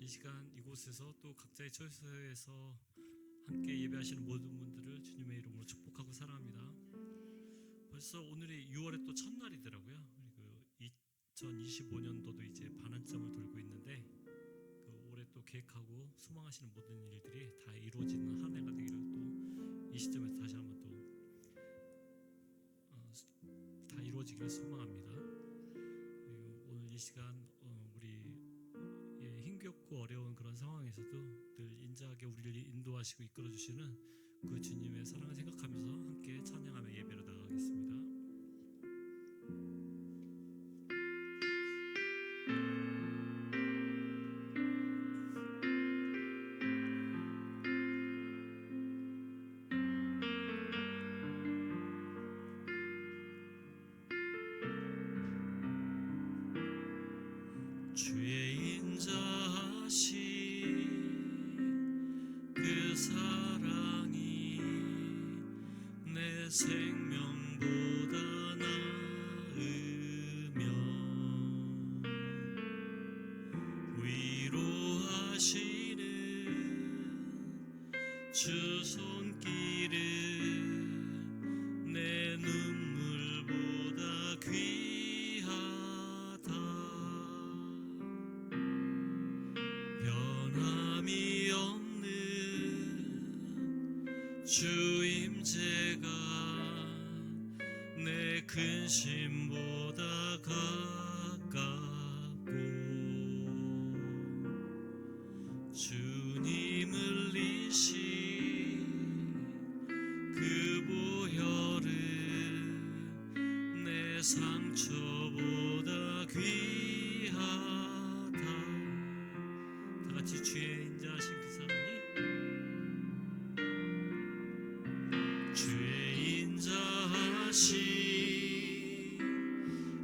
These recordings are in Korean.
시간 이곳에서 또 각자의 처소에서 함께 예배하시는 모든 분들을 주님의 이름으로 축복하고 사랑합니다. 벌써 오늘이 6월의 또 첫날이더라고요. 그리고 2025년도도 이제 반환점을 돌고 있는데 올해 또 계획하고 소망하시는 모든 일들이 다 이루어지는 한 해가 되기를 또 이 시점에서 다시 한번 또 다 이루어지기를 소망합니다. 그리고 오늘 이 시간 우리 힘겹고 어려운 그런 상황에서도 늘 인자하게 우리를 인도하시고 이끌어주시는 그 주님의 사랑을 생각하면서 함께 찬양하며 예배로 나가겠습니다. 주의 인자하신 그 사랑이 내 생명보다 나으며 위로하시는 주 손길은 내 눈물보다 귀하다. 변함이 없는 주 임재가 내 근심보다 가깝고 주님 흘리신 그 보혈은 내 상처보다 귀하다. 다같이 주의 인자하신 그 사랑이 주의 인자하신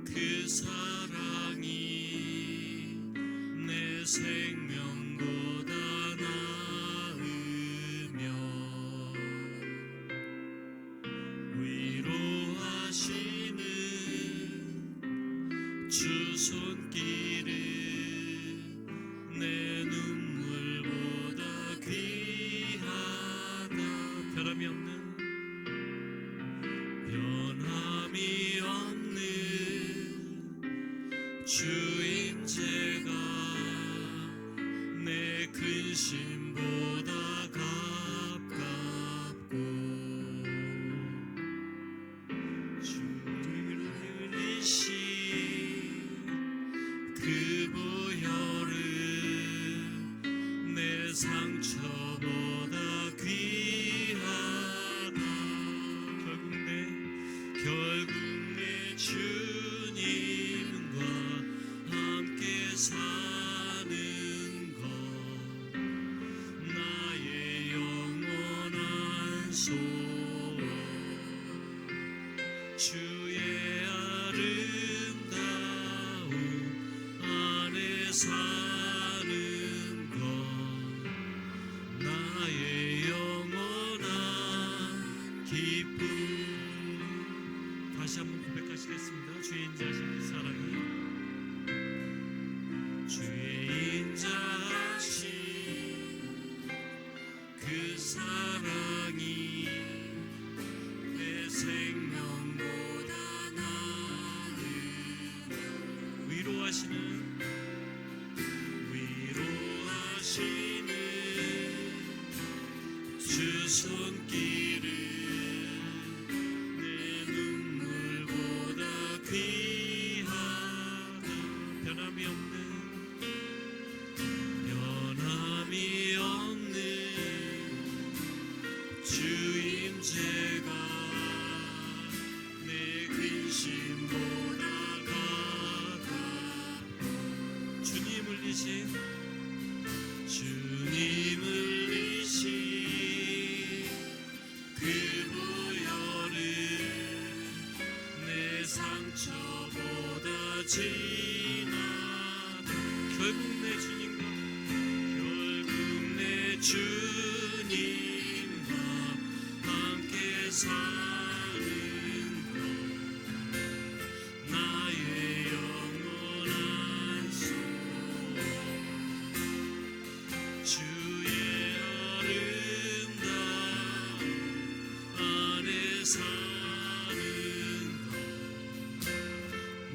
그 사랑이 내 생명보다 나으며 위로하시는 주 손길은 내 눈물보다 귀하다. 변함이 없는 주 임재가 내 근심보다 가깝고 주를 흘리신 그 보혈은 내 상처보다 귀하다. 결국 내 주님과 함께 사는 것 나의 영원한 소원. 주의 아름다움 안에 사는 것 나의 영원한 기쁨. 다시 한번 고백하시겠습니다. 주의 인자하신 그 사랑이 주의 인자하신 그 사랑이 내 생명보다 나으며 위로하시는 주 손길은 귀하다. 변함이 없는 주 임재가 내 근심보다 가깝고 주님 흘리신 그 보혈은 내 상처보다 진하다. 결국 내 주님과 함께 사는 것 나의 영원한 소원.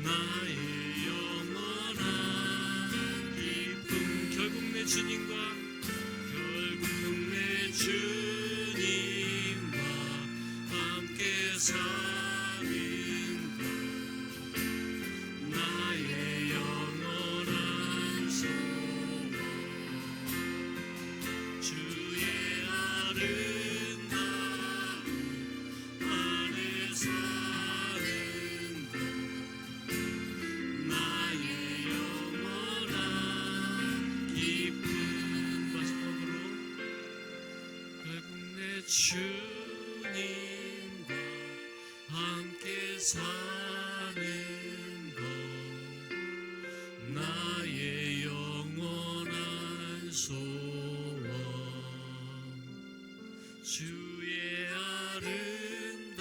나의 영원한 기쁨. 결국 내 주님과 함께 사는 것. 나의 영원한 소원. 주의 아름다움 안에 사는 것. 나의 영원한 기쁨. 마지막으로 결국 내 주님과 함께 사는 것. 나의 영원한 소원. 주의 아름다움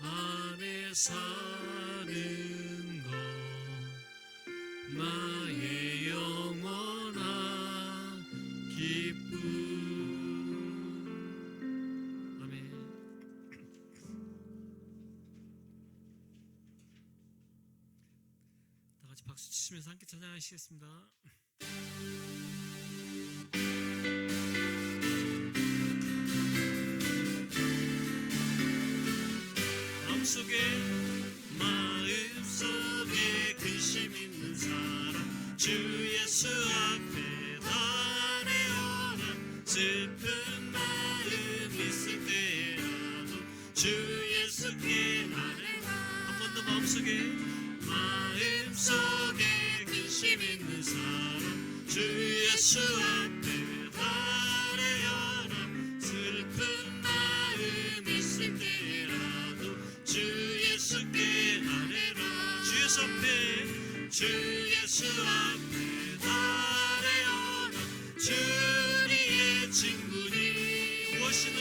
안에 사는 것. 나의 영원한 기쁨. 아멘. 다 같이 박수 치시면서 함께 찬양하시겠습니다. 마음속에 근심 있는 사람 주 예수 앞에 달려라. 슬픈 마음 있을 때라도 주 예수께 아뢰라. 한 번 더 마음속에 근심 있는 사람 주 예수 앞에 달려라. 슬픈 마음 있을 때라도 주 예수께 아뢰라. 주 예수 앞에 달려라. 주리의 친구니 무엇이나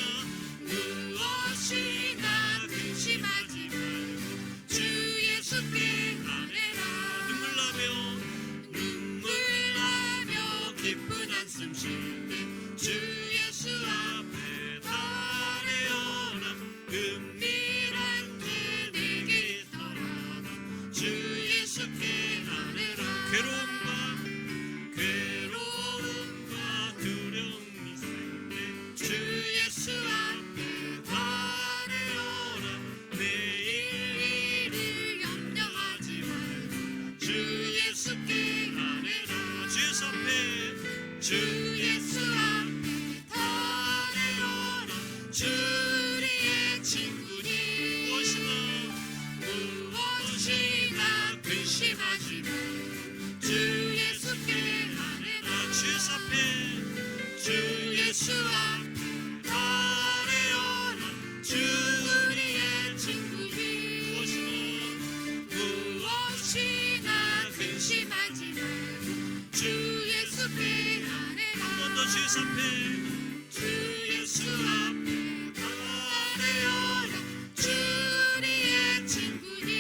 근심하지 말고 주 예수께 아뢰라. 눈물 나며 기쁜 한숨 쉴 때 주 예수 앞에 달려라. 은밀한 길 내게 있더라도 주 예수께 아뢰라. 괴로움과 두려움이 있을 때 주 예수 앞에 달려라. 내일 일을 염려하지 말고 주 예수께 아뢰라. 주 예수 앞에 달려라. 주리의 친구니 무엇이나 근심하지 말고 주 예수께 아뢰라. 주 예수 앞에 달려라. 주리의 친구니 무엇이나 근심하지 말고 주 예수께 아뢰라. 한 번 더 주 예수 앞에 달려라. 주리의 친구니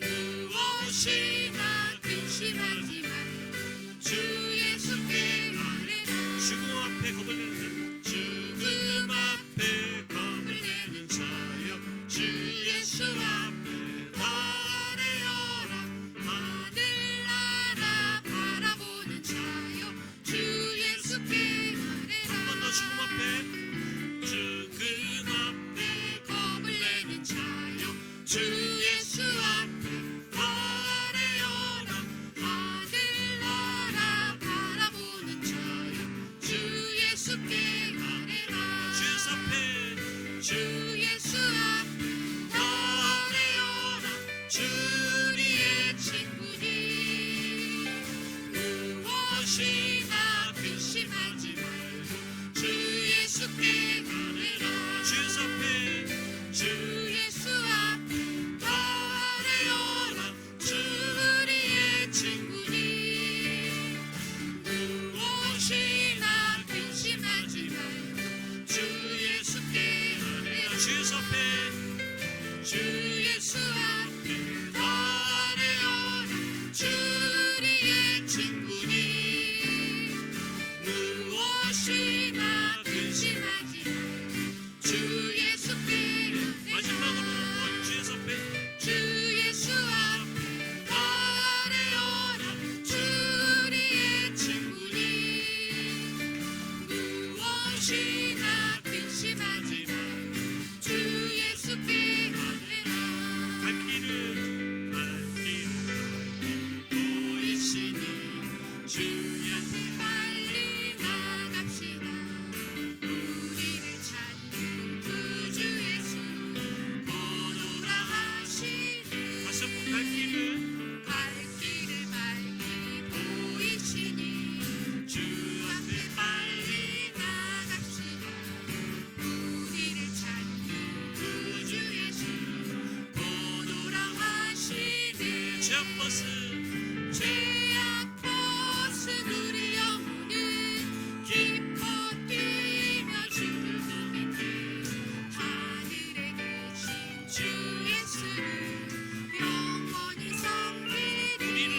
무엇이나 근심하지 말고 주 예수께 아뢰라. 죽음 앞에 겁을 내는 자여 주 예수 앞에 달려라. 하늘나라 바라보는 자여 주 예수께 아뢰라. 한 번 더 죽음 앞에 겁을 내는 자여 주 예수 앞에 달려라. 하늘나라 바라보는 자여 주 예수께 아뢰라. 주 예수 앞에 달려라. 주리의 친구니 무엇이나 근심하지 말고 주 예수께 아뢰라. 주 예수 앞에 달려라. 제약버스 제약버스 우리 영혼은 기뻐 뛰며 주를 보겠네. 하늘에 계신 주 예수를 영원히 섬기리. 우리를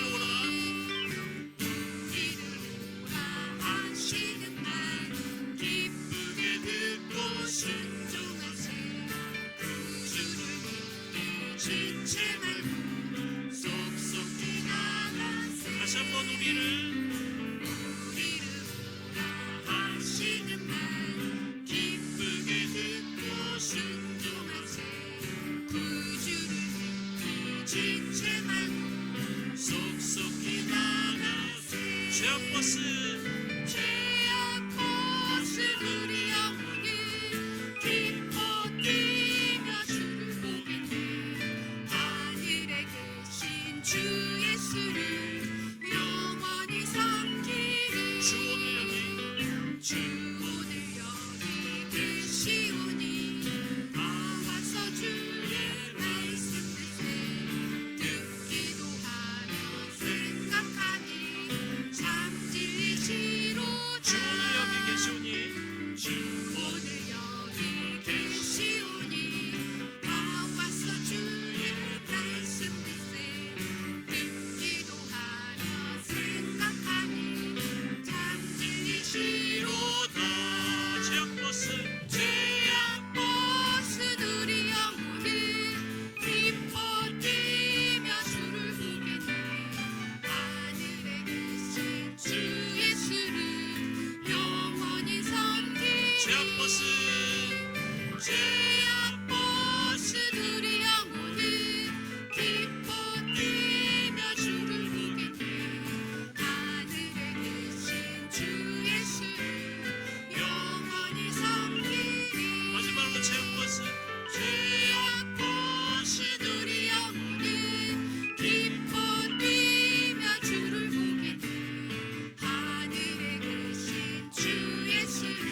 오라 하시는 말 기쁘게 듣고 순종하세. 구주를 믿기 지체 말고 속속히 나가세. 다시 한번 우리를 오라 하시는 말 기쁘게 듣고 순종하세. 구주를 믿기 지체 말고 속속히 나가세. 제약버스 제약버스 우리 영혼은 기뻐 뛰며 주를 보겠네. 하늘에 계신 주 예수를 영원히 섬기리. 주 오늘 여기 주 오늘 여기 계시오니 나와서 주의 말씀 듣세. 듣기도 하며 생각하니 참 진리시로다. 주 오늘 여기 계시오니 주 오늘 여기 계시오니 나와서 주의 말씀 듣세. 듣기도 하며 생각하니 참 진리시로다. 제약버스 제약버스 우리 영혼은 기뻐 뛰며 주를 보겠네. 하늘에 계신 주 예수를 영원히 섬기리. 제약버스 제약버스 우리 영혼은 기뻐 뛰며 주를 보겠네. 하늘에 계신 주 예수를 영원히 섬기리. 마지막으로 제약버스 제약버스 우리 영혼은 기뻐 뛰며 주를 보겠네. 하늘에 계신 주 예수를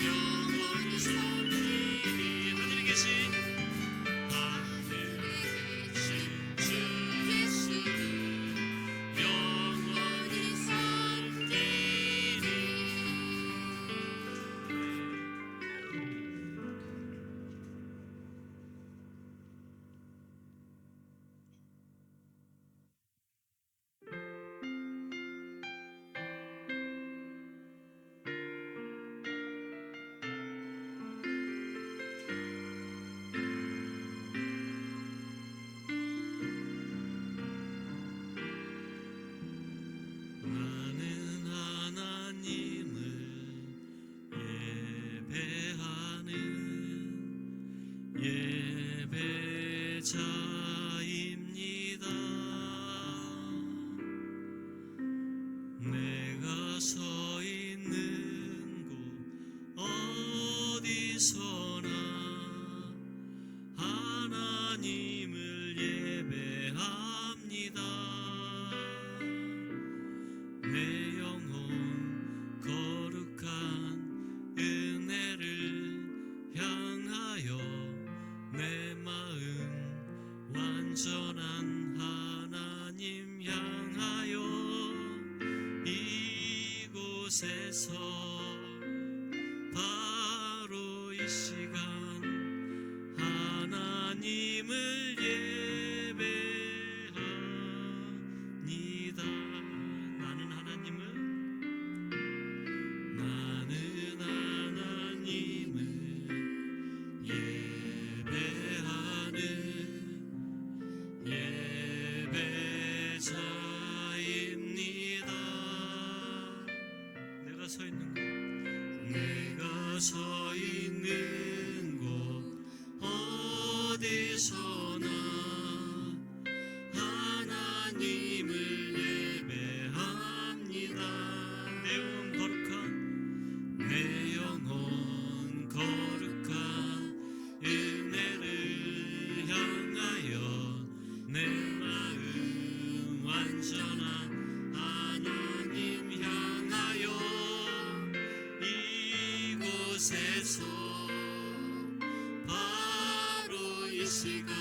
영원히 섬기리. 하늘에 계신 하늘에 계신 주 예수를 영원히 섬기리. 나는 하나님을 예배하는 예배자입니다. 내가 서 있는 곳 어디서나 하나님을 예배합니다. 내 영혼 거룩한 은혜를 향하여 내 마음 완전한 하나님 향하여 이곳에서 바로 이 시간 하나님을 예배합니다. 나는 하나님을 예배하는 예배자입니다. 내가 서 있는 곳 어디서나 하나님을 예배합니다. 내 영혼 거룩한 은혜를 향하여 내 마음 완전한 하나님 향하여 이곳에서 바로 이 시간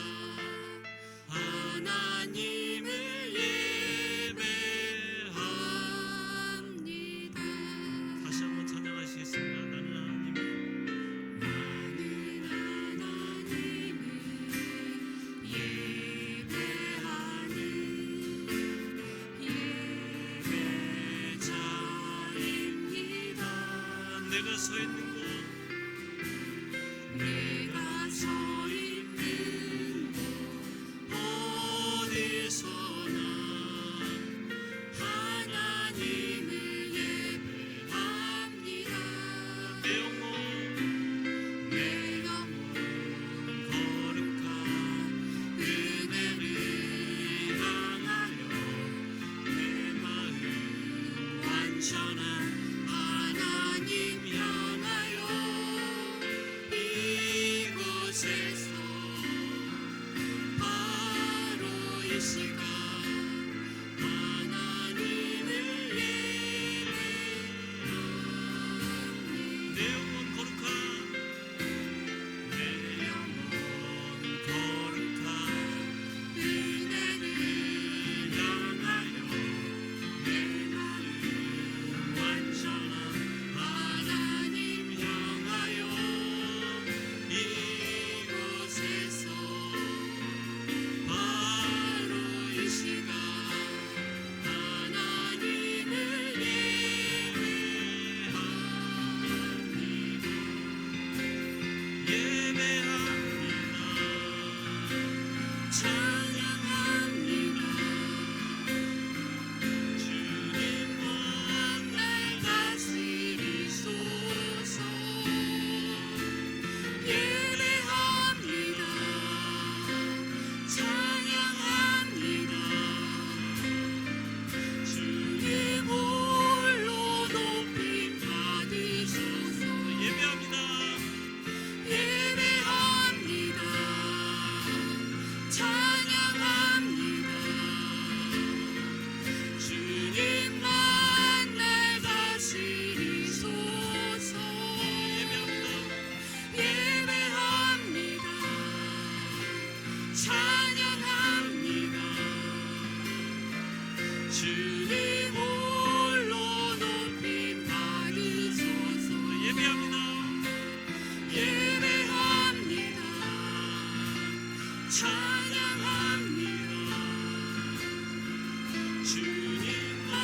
이 시간 하나님을 예배합니다. 내 영혼 거룩한 내 영혼 거룩한 은혜를 향하여 내 마음 완전한 하나님 향하여 이곳에서 바로 이 시간 하나님을 예배합니다. 찬양합니다. 주님만 날 다스리소서. 예배합니다. 찬양합니다. 주님 홀로 높임 받으소서. 예배합니다. 예배합니다. 찬양합니다. 주님만 날 다스리소서. 예배합니다. 예배합니다. 찬양합니다. 주님 홀로 높임 받으소서. 예배합니다. 예배합니다. 찬양합니다. 주님만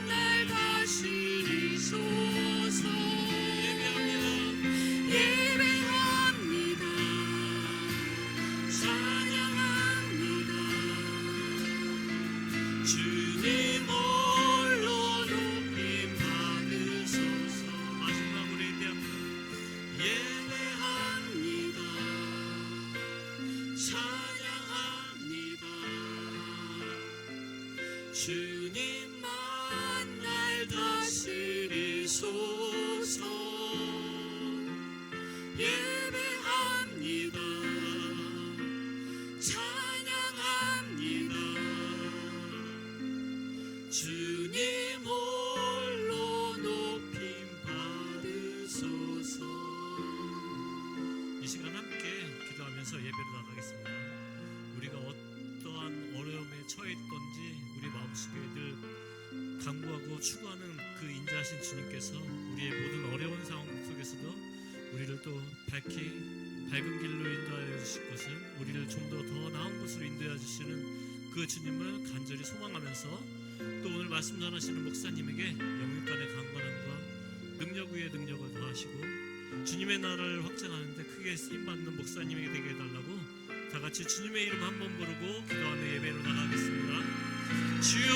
날 다스리소서. 예배합니다. 예배합니다. 찬양합니다. 주님 홀로 높임 받으소서. 마지막으로 예배합니다. 예배합니다. 찬양합니다. 주님만 날 다스리소서. 예배합니다. 찬양합니다. 주님 홀로 높임 받으소서. 이 시간 함께 기도하면서 예배로 나가겠습니다. 우리가 어떠한 어려움에 처해 있던지 우리 마음속에 늘 강구하고 추구하는 그 인자하신 주님께서 우리의 모든 어려운 상황 속에서도 우리를 또 밝은 길로 인도하여 주실 것을, 우리를 좀 더 나은 곳으로 인도하여 주시는 그 주님을 간절히 소망하면서 또 오늘 말씀 전하시는 목사님에게 영육간의 강건함과 능력 위에 능력을 더하시고 주님의 나라를 확장하는데 크게 쓰임받는 목사님에게 되게 해달라고 다 같이 주님의 이름 한번 부르고 기도하며 예배로 나가겠습니다. 주여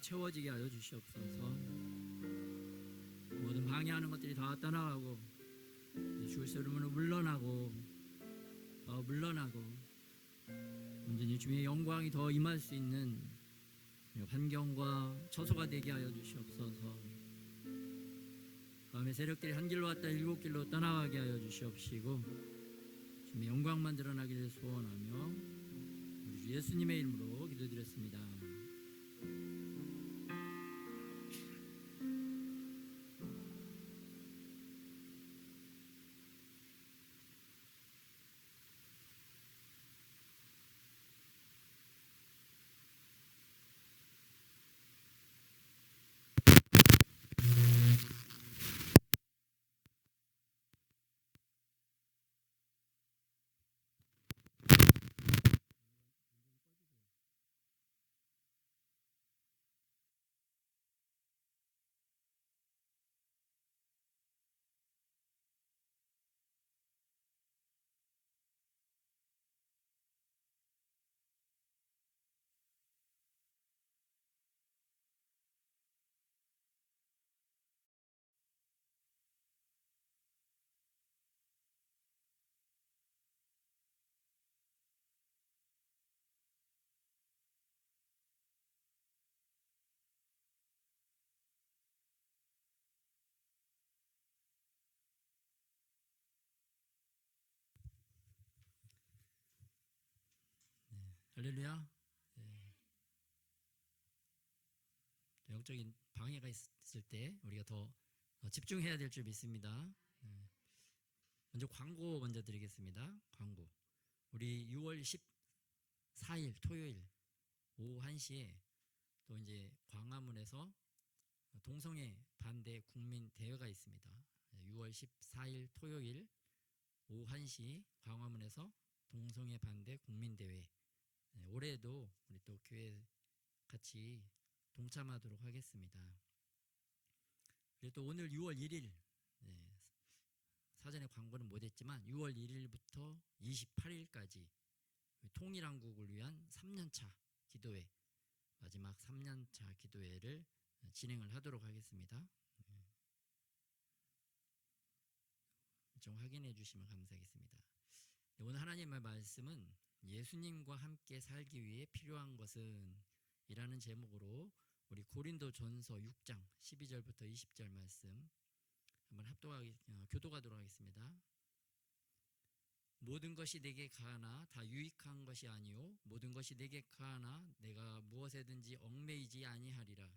채워지게 하여 주시옵소서. 모든 방해하는 것들이 다 떠나가고 주의 이름으로 물러나고 온전히 주의 영광이 더 임할 수 있는 환경과 처소가 되게 하여 주시옵소서. 밤의 세력들이 한 길로 왔다 일곱 길로 떠나가게 하여 주시옵시고 주의 영광만 드러나기를 소원하며 우리 주 예수님의 이름으로 기도드렸습니다. 할렐루야. 영적인 방해가 있을 때 우리가 더 집중해야 될 줄 믿습니다. 먼저 광고 먼저 드리겠습니다. 광고. 우리 6월 14일 토요일 오후 1시에 또 이제 광화문에서 동성애 반대 국민 대회가 있습니다. 6월 14일 토요일 오후 1시 광화문에서 동성애 반대 국민 대회. 올해도 우리 또 교회 같이 동참하도록 하겠습니다. 그리고 또 오늘 6월 1일 사전에 광고는 못했지만 6월 1일부터 28일까지 통일한국을 위한 3년차 기도회, 마지막 3년차 기도회를 진행을 하도록 하겠습니다. 좀 확인해 주시면 감사하겠습니다. 오늘 하나님의 말씀은 예수님과 함께 살기 위해 필요한 것은 이라는 제목으로 우리 고린도전서 6장 12절부터 20절 말씀 한번 교도하도록 하겠습니다. 모든 것이 내게 가하나 다 유익한 것이 아니요 모든 것이 내게 가하나 내가 무엇에든지 얽매이지 아니하리라.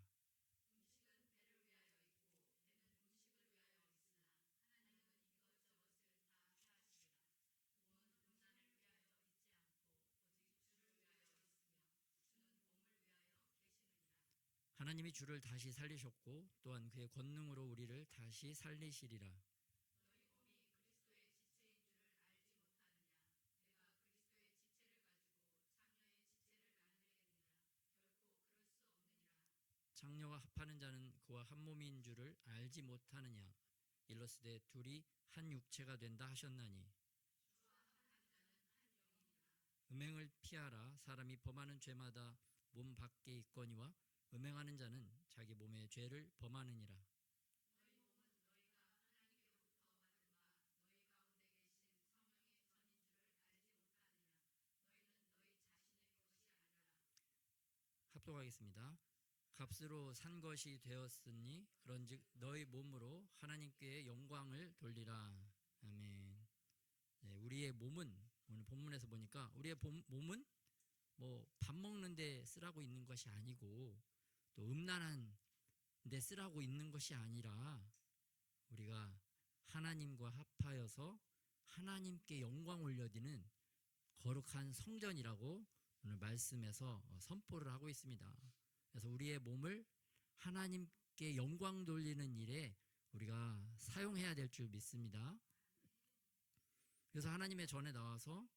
하나님이 주를 다시 살리셨고 또한 그의 권능으로 우리를 다시 살리시리라. 창녀와 합하는 자는 그와 한 몸인 줄을 알지 못하느냐. 일러스되 둘이 한 육체가 된다 하셨나니. 음행을 피하라. 사람이 범하는 죄마다 몸 밖에 있거니와 음행하는 자는 자기 몸의 죄를 범하느니라. 합독하겠습니다. 값으로 산 것이 되었으니 그런즉 너희 몸으로 하나님께 영광을 돌리라. 아멘. 우리의 몸은 오늘 본문에서 보니까 우리의 몸은 뭐 밥 먹는데 쓰라고 있는 것이 아니고 또 음란한 데 쓰라고 있는 것이 아니라 우리가 하나님과 합하여서 하나님께 영광 올려드리는 거룩한 성전이라고 오늘 말씀에서 선포를 하고 있습니다. 그래서 우리의 몸을 하나님께 영광 돌리는 일에 우리가 사용해야 될 줄 믿습니다. 그래서 하나님의 전에 나와서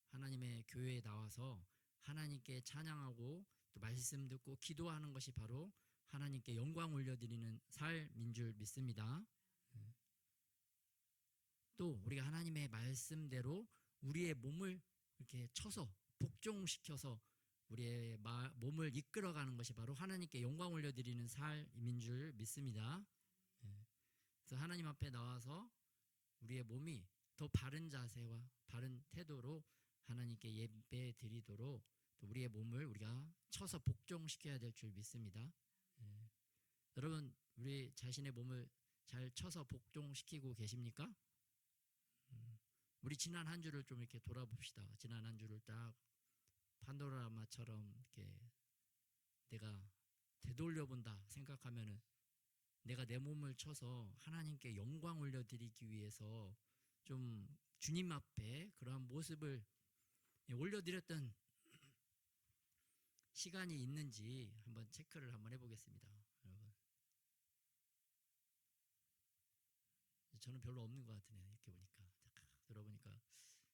하나님의 교회에 나와서 하나님께 찬양하고 또 말씀 듣고 기도하는 것이 바로 하나님께 영광 올려드리는 삶인 줄 믿습니다. 또 우리가 하나님의 말씀대로 우리의 몸을 이렇게 쳐서 복종시켜서 우리의 몸을 이끌어가는 것이 바로 하나님께 영광 올려드리는 삶인 줄 믿습니다. 예. 그래서 하나님 앞에 나와서 우리의 몸이 더 바른 자세와 바른 태도로 하나님께 예배 드리도록 또 우리의 몸을 우리가 쳐서 복종시켜야 될 줄 믿습니다. 예. 여러분, 우리 자신의 몸을 잘 쳐서 복종시키고 계십니까? 우리 지난 한 주를 좀 이렇게 돌아봅시다. 지난 한 주를 딱 판도라마처럼 이렇게 내가 되돌려본다 생각하면은 내가 내 몸을 쳐서 하나님께 영광 올려드리기 위해서 좀 주님 앞에 그러한 모습을 올려드렸던 시간이 있는지 한번 체크를 한번 해보겠습니다. 여러분, 저는 별로 없는 것 같으네요. 이렇게 보니까 들어보니까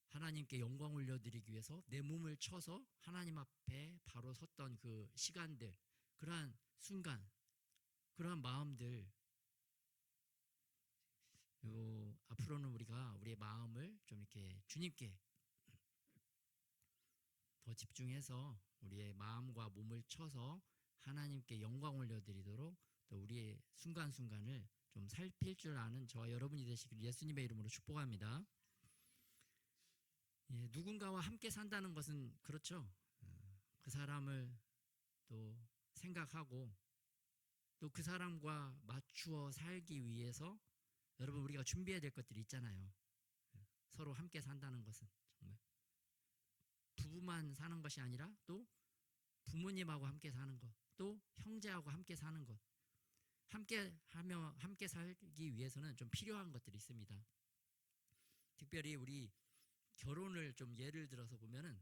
하나님께 영광 올려드리기 위해서 내 몸을 쳐서 하나님 앞에 바로 섰던 그 시간들, 그러한 순간, 그러한 마음들, 앞으로는 우리가 우리의 마음을 좀 이렇게 주님께 더 집중해서 우리의 마음과 몸을 쳐서 하나님께 영광 올려드리도록 또 우리의 순간순간을 좀 살필 줄 아는 저와 여러분이 되시길 예수님의 이름으로 축복합니다. 예, 누군가와 함께 산다는 것은 그렇죠. 그 사람을 또 생각하고 또 그 사람과 맞추어 살기 위해서 여러분 우리가 준비해야 될 것들이 있잖아요. 서로 함께 산다는 것은 정말 부부만 사는 것이 아니라 또 부모님하고 함께 사는 것, 또 형제하고 함께 사는 것, 함께 하며 함께 살기 위해서는 좀 필요한 것들이 있습니다. 특별히 우리 결혼을 좀 예를 들어서 보면은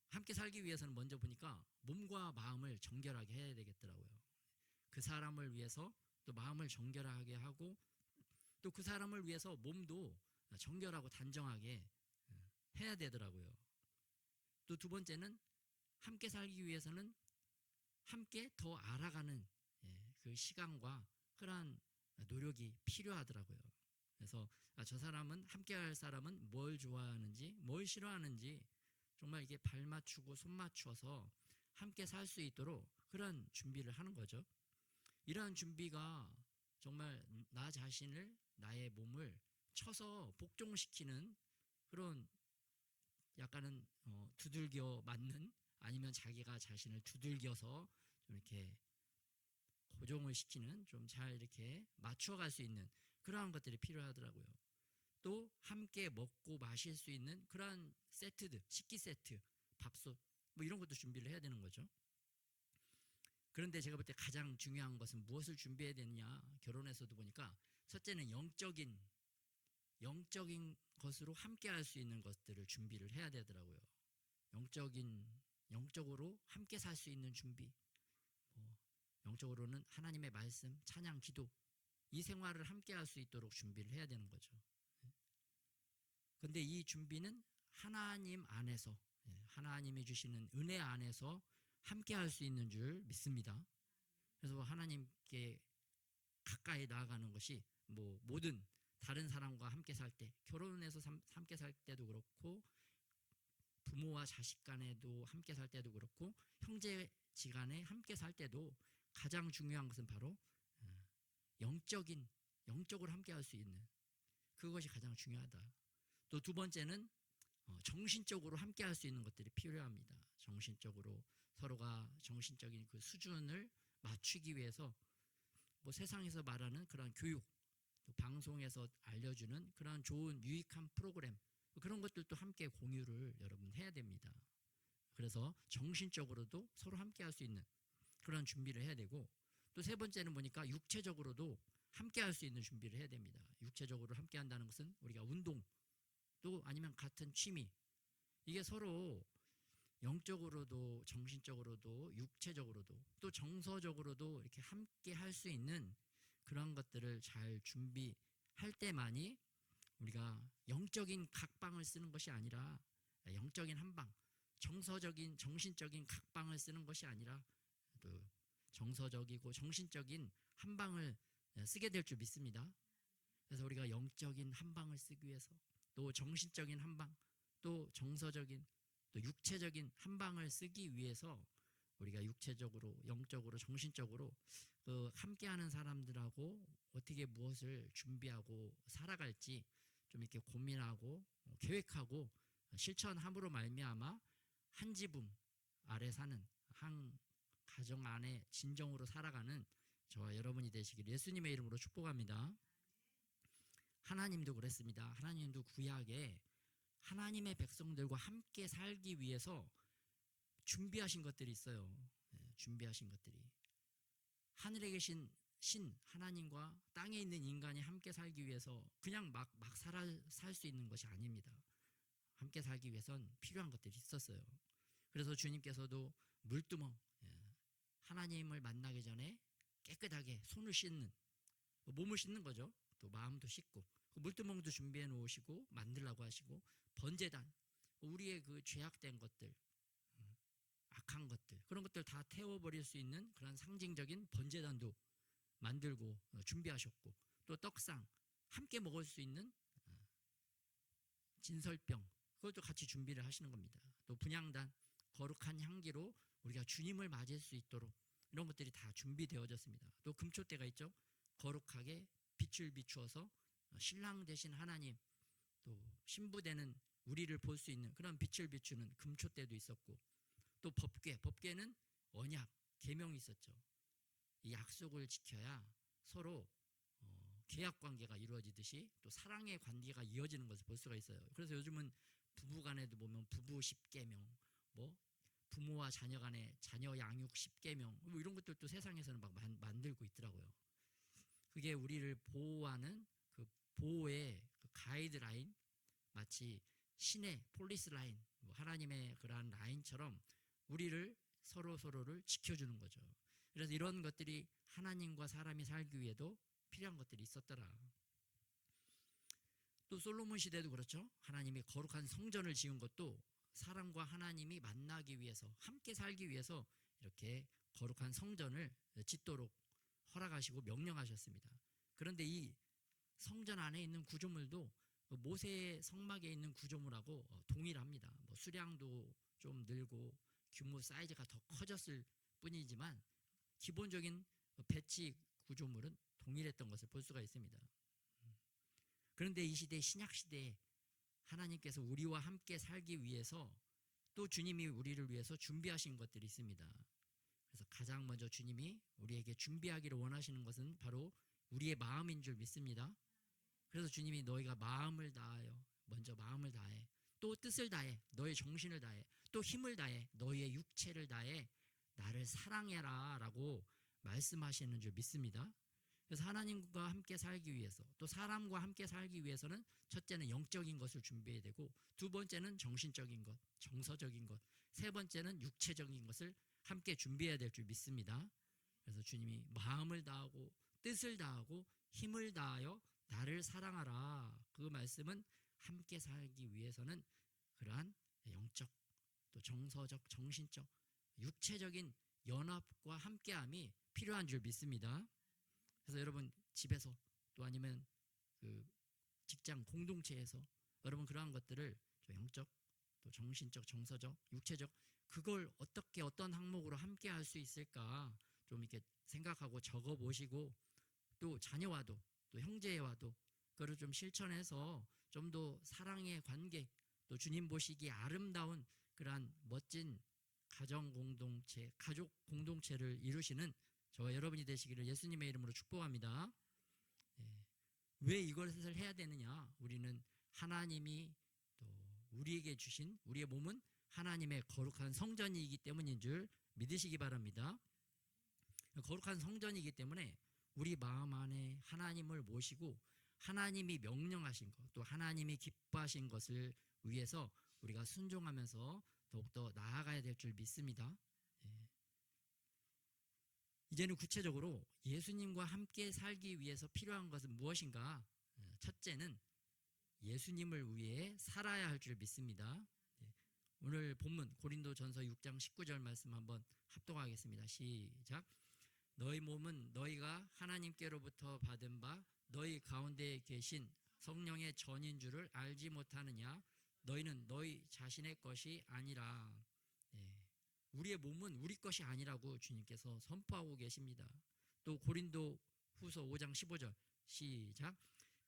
함께 살기 위해서는 먼저 보니까 몸과 마음을 정결하게 해야 되겠더라고요. 그 사람을 위해서 또 마음을 정결하게 하고 또 그 사람을 위해서 몸도 정결하고 단정하게 해야 되더라고요. 또 두 번째는 함께 살기 위해서는 함께 더 알아가는 그 시간과 그러한 노력이 필요하더라고요. 그래서 저 사람은 함께 할 사람은 뭘 좋아하는지 뭘 싫어하는지 정말 이게 발 맞추고 손 맞춰서 함께 살 수 있도록 그런 준비를 하는 거죠. 이러한 준비가 정말 나 자신을 나의 몸을 쳐서 복종시키는 그런 약간은 두들겨 맞는 아니면 자기가 자신을 두들겨서 좀 이렇게 고정을 시키는 좀 잘 이렇게 맞춰갈 수 있는 그러한 것들이 필요하더라고요. 또 함께 먹고 마실 수 있는 그러한 세트들, 식기 세트, 밥솥 뭐 이런 것도 준비를 해야 되는 거죠. 그런데 제가 볼 때 가장 중요한 것은 무엇을 준비해야 되느냐, 결혼에서도 보니까 첫째는 영적인 것으로 함께 할 수 있는 것들을 준비를 해야 되더라고요. 영적으로 함께 살 수 있는 준비, 영적으로는 하나님의 말씀, 찬양, 기도 이 생활을 함께 할 수 있도록 준비를 해야 되는 거죠. 근데 이 준비는 하나님 안에서, 하나님이 주시는 은혜 안에서 함께 할 수 있는 줄 믿습니다. 그래서 하나님께 가까이 나아가는 것이 모든 다른 사람과 함께 살 때, 결혼해서 함께 살 때도 그렇고 부모와 자식 간에도 함께 살 때도 그렇고 형제지간에 함께 살 때도 가장 중요한 것은 바로 영적으로 함께 할 수 있는 그것이 가장 중요하다. 또 두 번째는 정신적으로 함께 할 수 있는 것들이 필요합니다. 정신적으로 서로가 정신적인 그 수준을 맞추기 위해서 세상에서 말하는 그런 교육, 또 방송에서 알려주는 그런 좋은 유익한 프로그램 그런 것들도 함께 공유를 여러분 해야 됩니다. 그래서 정신적으로도 서로 함께 할 수 있는 그런 준비를 해야 되고 또 세 번째는 보니까 육체적으로도 함께 할 수 있는 준비를 해야 됩니다. 육체적으로 함께 한다는 것은 우리가 운동 또 아니면 같은 취미 이게 서로 영적으로도 정신적으로도 육체적으로도 또 정서적으로도 이렇게 함께 할 수 있는 그런 것들을 잘 준비할 때만이 우리가 영적인 각방을 쓰는 것이 아니라 영적인 한방, 정서적인 정신적인 각방을 쓰는 것이 아니라 또 정서적이고 정신적인 한방을 쓰게 될 줄 믿습니다. 그래서 우리가 영적인 한방을 쓰기 위해서 또 정신적인 한방, 또 정서적인 또 육체적인 한 방을 쓰기 위해서 우리가 육체적으로, 영적으로, 정신적으로 그 함께하는 사람들하고 어떻게 무엇을 준비하고 살아갈지 좀 이렇게 고민하고 계획하고 실천함으로 말미암아 한 지붕 아래 사는 한 가정 안에 진정으로 살아가는 저와 여러분이 되시길 예수님의 이름으로 축복합니다. 하나님도 그랬습니다. 하나님도 구약에 하나님의 백성들과 함께 살기 위해서 준비하신 것들이 있어요. 준비하신 것들이. 하늘에 계신 신 하나님과 땅에 있는 인간이 함께 살기 위해서 그냥 막 살 수 있는 것이 아닙니다. 함께 살기 위해선 필요한 것들이 있었어요. 그래서 주님께서도 물두멍, 하나님을 만나기 전에 깨끗하게 손을 씻는, 몸을 씻는 거죠. 또 마음도 씻고 물두멍도 준비해 놓으시고 만들라고 하시고, 번제단, 우리의 그 죄악된 것들, 악한 것들, 그런 것들 다 태워버릴 수 있는 그런 상징적인 번제단도 만들고 준비하셨고, 또 떡상, 함께 먹을 수 있는 진설병, 그것도 같이 준비를 하시는 겁니다. 또 분향단, 거룩한 향기로 우리가 주님을 맞을 수 있도록 이런 것들이 다 준비되어졌습니다. 또 금초대가 있죠. 거룩하게 빛을 비추어서 신랑 되신 하나님, 또 신부되는 우리를 볼 수 있는 그런 빛을 비추는 금초대도 있었고, 또 법궤는 언약, 계명이 있었죠. 이 약속을 지켜야 서로 계약 관계가 이루어지듯이 또 사랑의 관계가 이어지는 것을 볼 수가 있어요. 그래서 요즘은 부부 간에도 보면 부부 10계명, 뭐 부모와 자녀 간에 자녀 양육 10계명, 뭐 이런 것들도 세상에서는 막 만들고 있더라고요. 그게 우리를 보호하는 그 보호의 그 가이드라인, 마치 신의 폴리스 라인, 뭐 하나님의 그러한 라인처럼 우리를 서로를 지켜주는 거죠. 그래서 이런 것들이 하나님과 사람이 살기 위해도 필요한 것들이 있었더라. 또 솔로몬 시대도 그렇죠. 하나님이 거룩한 성전을 지은 것도 사람과 하나님이 만나기 위해서, 함께 살기 위해서 이렇게 거룩한 성전을 짓도록 허락하시고 명령하셨습니다. 그런데 이 성전 안에 있는 구조물도 모세의 성막에 있는 구조물하고 동일합니다. 뭐 수량도 좀 늘고 규모 사이즈가 더 커졌을 뿐이지만 기본적인 배치 구조물은 동일했던 것을 볼 수가 있습니다. 그런데 이 시대, 신약 시대에 하나님께서 우리와 함께 살기 위해서 또 주님이 우리를 위해서 준비하신 것들이 있습니다. 그래서 가장 먼저 주님이 우리에게 준비하기를 원하시는 것은 바로 우리의 마음인 줄 믿습니다. 그래서 주님이 너희가 마음을 다하여, 먼저 마음을 다해, 또 뜻을 다해, 너의 정신을 다해, 또 힘을 다해, 너희의 육체를 다해 나를 사랑해라 라고 말씀하시는 줄 믿습니다. 그래서 하나님과 함께 살기 위해서, 또 사람과 함께 살기 위해서는 첫째는 영적인 것을 준비해야 되고, 두 번째는 정신적인 것, 정서적인 것, 세 번째는 육체적인 것을 함께 준비해야 될 줄 믿습니다. 그래서 주님이 마음을 다하고 뜻을 다하고 힘을 다하여 나를 사랑하라, 그 말씀은 함께 살기 위해서는 그러한 영적, 또 정서적, 정신적, 육체적인 연합과 함께함이 필요한 줄 믿습니다. 그래서 여러분 집에서, 또 아니면 그 직장 공동체에서 여러분 그러한 것들을 영적, 또 정신적, 정서적, 육체적, 그걸 어떻게 어떤 항목으로 함께 할 수 있을까 좀 이렇게 생각하고 적어 보시고, 또 자녀와도 또 형제와도 그걸 좀 실천해서 좀 더 사랑의 관계, 또 주님 보시기에 아름다운 그러한 멋진 가정 공동체, 가족 공동체를 이루시는 저와 여러분이 되시기를 예수님의 이름으로 축복합니다. 왜 이것을 해야 되느냐? 우리는 하나님이 또 우리에게 주신, 우리의 몸은 하나님의 거룩한 성전이기 때문인 줄 믿으시기 바랍니다. 거룩한 성전이기 때문에 우리 마음 안에 하나님을 모시고 하나님이 명령하신 것, 또 하나님이 기뻐하신 것을 위해서 우리가 순종하면서 더욱더 나아가야 될 줄 믿습니다. 이제는 구체적으로 예수님과 함께 살기 위해서 필요한 것은 무엇인가? 첫째는 예수님을 위해 살아야 할 줄 믿습니다. 오늘 본문 고린도전서 6장 19절 말씀 한번 합독하겠습니다. 시작. 너희 몸은 너희가 하나님께로부터 받은 바 너희 가운데 계신 성령의 전인 줄을 알지 못하느냐? 너희는 너희 자신의 것이 아니라. 우리의 몸은 우리 것이 아니라고 주님께서 선포하고 계십니다. 또 고린도 후서 5장 15절 시작.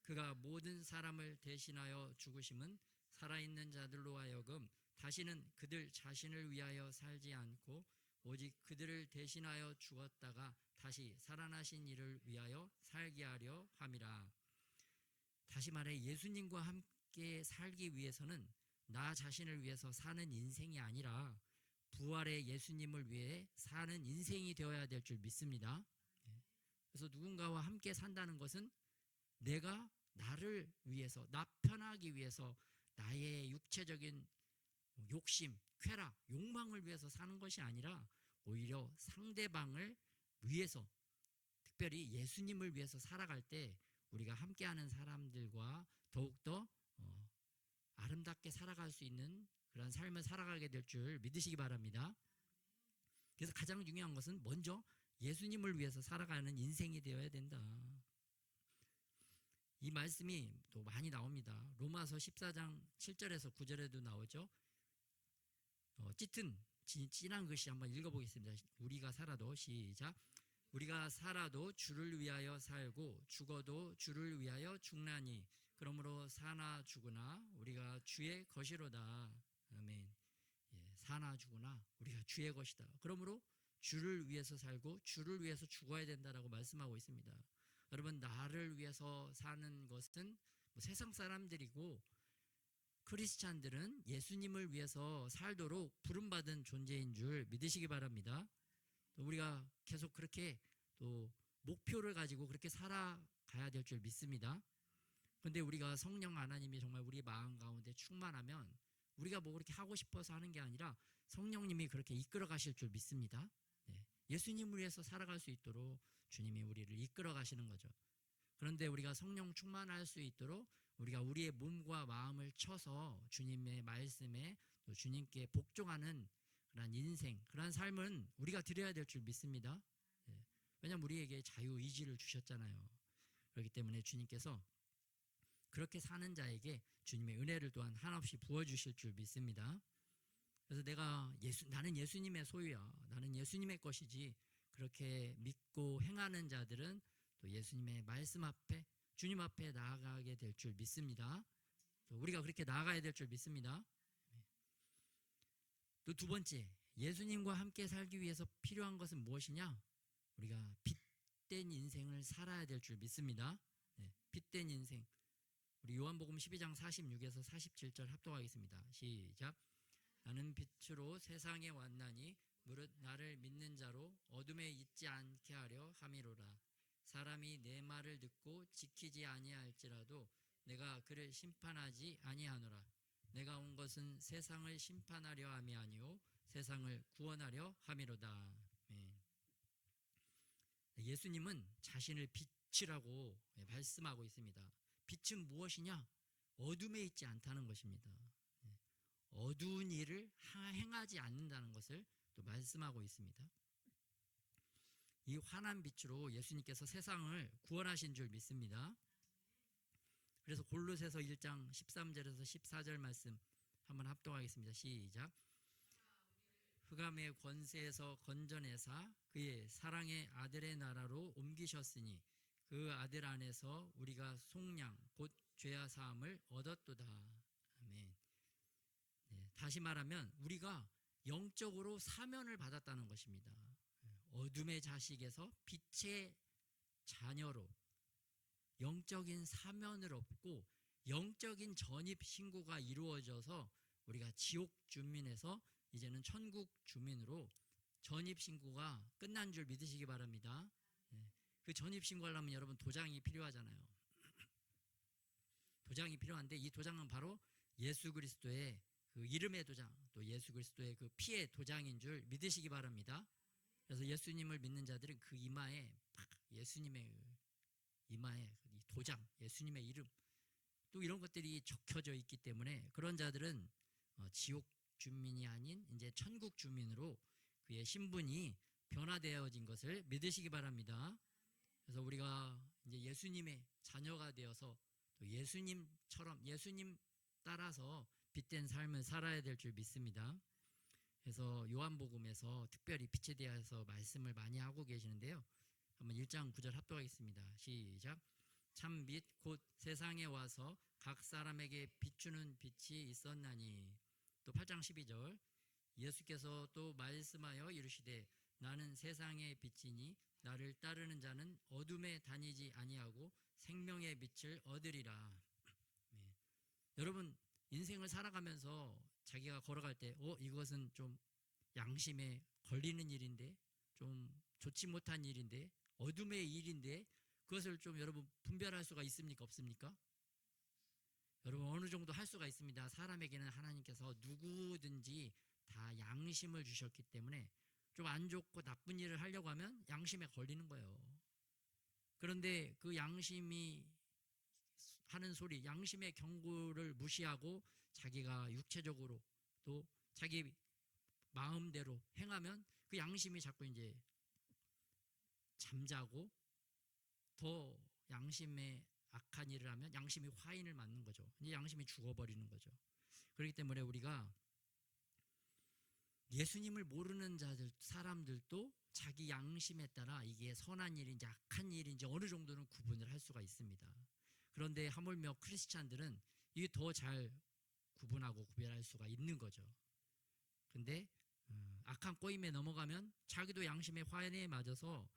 그가 모든 사람을 대신하여 죽으심은 살아있는 자들로 하여금 다시는 그들 자신을 위하여 살지 않고 오직 그들을 대신하여 죽었다가 다시 살아나신 이를 위하여 살게 하려 함이라. 다시 말해 예수님과 함께 살기 위해서는 나 자신을 위해서 사는 인생이 아니라 부활의 예수님을 위해 사는 인생이 되어야 될 줄 믿습니다. 그래서 누군가와 함께 산다는 것은 내가 나를 위해서, 나 편하기 위해서 나의 육체적인 욕심, 쾌락, 욕망을 위해서 사는 것이 아니라 오히려 상대방을 위해서, 특별히 예수님을 위해서 살아갈 때 우리가 함께하는 사람들과 더욱더 아름답게 살아갈 수 있는 그런 삶을 살아가게 될 줄 믿으시기 바랍니다. 그래서 가장 중요한 것은 먼저 예수님을 위해서 살아가는 인생이 되어야 된다. 이 말씀이 또 많이 나옵니다. 로마서 14장 7절에서 9절에도 나오죠. 짙은 진한 글씨 한번 읽어보겠습니다. 우리가 살아도 시작. 우리가 살아도 주를 위하여 살고 죽어도 주를 위하여 죽나니 그러므로 사나 죽으나 우리가 주의 것이로다. 아멘. 사나 죽으나 우리가 주의 것이다. 그러므로 주를 위해서 살고 주를 위해서 죽어야 된다라고 말씀하고 있습니다. 여러분, 나를 위해서 사는 것은 세상 사람들이고 크리스찬들은 예수님을 위해서 살도록 부름받은 존재인 줄 믿으시기 바랍니다. 또 우리가 계속 그렇게 또 목표를 가지고 그렇게 살아가야 될 줄 믿습니다. 그런데 우리가 성령 하나님이 정말 우리 마음 가운데 충만하면 우리가 뭐 그렇게 하고 싶어서 하는 게 아니라 성령님이 그렇게 이끌어 가실 줄 믿습니다. 예수님을 위해서 살아갈 수 있도록 주님이 우리를 이끌어 가시는 거죠. 그런데 우리가 성령 충만할 수 있도록 우리가 우리의 몸과 마음을 쳐서 주님의 말씀에 또 주님께 복종하는 그런 인생, 그런 삶은 우리가 드려야 될 줄 믿습니다. 왜냐하면 우리에게 자유의지를 주셨잖아요. 그렇기 때문에 주님께서 그렇게 사는 자에게 주님의 은혜를 또한 한없이 부어주실 줄 믿습니다. 그래서 나는 예수님의 소유야, 나는 예수님의 것이지, 그렇게 믿고 행하는 자들은 또 예수님의 말씀 앞에, 주님 앞에 나아가게 될 줄 믿습니다. 또 우리가 그렇게 나아가야 될 줄 믿습니다. 또 두 번째, 예수님과 함께 살기 위해서 필요한 것은 무엇이냐? 우리가 빛된 인생을 살아야 될 줄 믿습니다. 빛된 인생. 우리 요한복음 12장 46에서 47절 합독하겠습니다. 시작. 나는 빛으로 세상에 왔나니 무릇 나를 믿는 자로 어둠에 있지 않게 하려 함이로라. 사람이 내 말을 듣고 지키지 아니할지라도 내가 그를 심판하지 아니하노라. 내가 온 것은 세상을 심판하려 함이 아니요 세상을 구원하려 함이로다. 예수님은 자신을 빛이라고 말씀하고 있습니다. 빛은 무엇이냐? 어둠에 있지 않다는 것입니다. 어두운 일을 행하지 않는다는 것을 또 말씀하고 있습니다. 이 환한 빛으로 예수님께서 세상을 구원하신 줄 믿습니다. 그래서 골로새서 1장 13절에서 14절 말씀 한번 합독하겠습니다. 시작. 흑암의 권세에서 건져내사 그의 사랑의 아들의 나라로 옮기셨으니 그 아들 안에서 우리가 속량 곧 죄와 사함을 얻었도다. 아멘. 다시 말하면 우리가 영적으로 사면을 받았다는 것입니다. 어둠의 자식에서 빛의 자녀로 영적인 사면을 얻고 영적인 전입 신고가 이루어져서 우리가 지옥 주민에서 이제는 천국 주민으로 전입 신고가 끝난 줄 믿으시기 바랍니다. 그 전입 신고하려면 여러분 도장이 필요하잖아요. 도장이 필요한데 이 도장은 바로 예수 그리스도의 그 이름의 도장, 또 예수 그리스도의 그 피의 도장인 줄 믿으시기 바랍니다. 그래서 예수님을 믿는 자들은 그 이마에 예수님의 이마에 이 도장, 예수님의 이름, 또 이런 것들이 적혀져 있기 때문에 그런 자들은 지옥 주민이 아닌 이제 천국 주민으로 그의 신분이 변화되어진 것을 믿으시기 바랍니다. 그래서 우리가 이제 예수님의 자녀가 되어서 또 예수님처럼 예수님 따라서 빛된 삶을 살아야 될 줄 믿습니다. 그래서 요한복음에서 특별히 빛에 대해서 말씀을 많이 하고 계시는데요. 한번 1장 9절 합독하겠습니다. 시작. 참 빛 곧 세상에 와서 각 사람에게 비추는 빛이 있었나니. 또 8장 12절. 예수께서 또 말씀하여 이르시되 나는 세상의 빛이니 나를 따르는 자는 어둠에 다니지 아니하고 생명의 빛을 얻으리라. 네. 여러분 인생을 살아가면서 자기가 걸어갈 때 이것은 좀 양심에 걸리는 일인데, 좀 좋지 못한 일인데, 어둠의 일인데, 그것을 좀 여러분 분별할 수가 있습니까? 없습니까? 여러분 어느 정도 할 수가 있습니다. 사람에게는 하나님께서 누구든지 다 양심을 주셨기 때문에 좀 안 좋고 나쁜 일을 하려고 하면 양심에 걸리는 거예요. 그런데 그 양심이 하는 소리, 양심의 경고를 무시하고 자기가 육체적으로 또 자기 마음대로 행하면 그 양심이 자꾸 이제 잠자고 더 양심에 악한 일을 하면 양심이 화인을 맞는 거죠. 이제 양심이 죽어버리는 거죠. 그렇기 때문에 우리가 예수님을 모르는 자들, 사람들도 자기 양심에 따라 이게 선한 일인지 악한 일인지 어느 정도는 구분을 할 수가 있습니다. 그런데 하물며 크리스찬들은 이게 더 잘 구분하고 구별할 수가 있는 거죠. 근데 악한 꼬임에 넘어가면 자기도 양심의 화인에 맞아서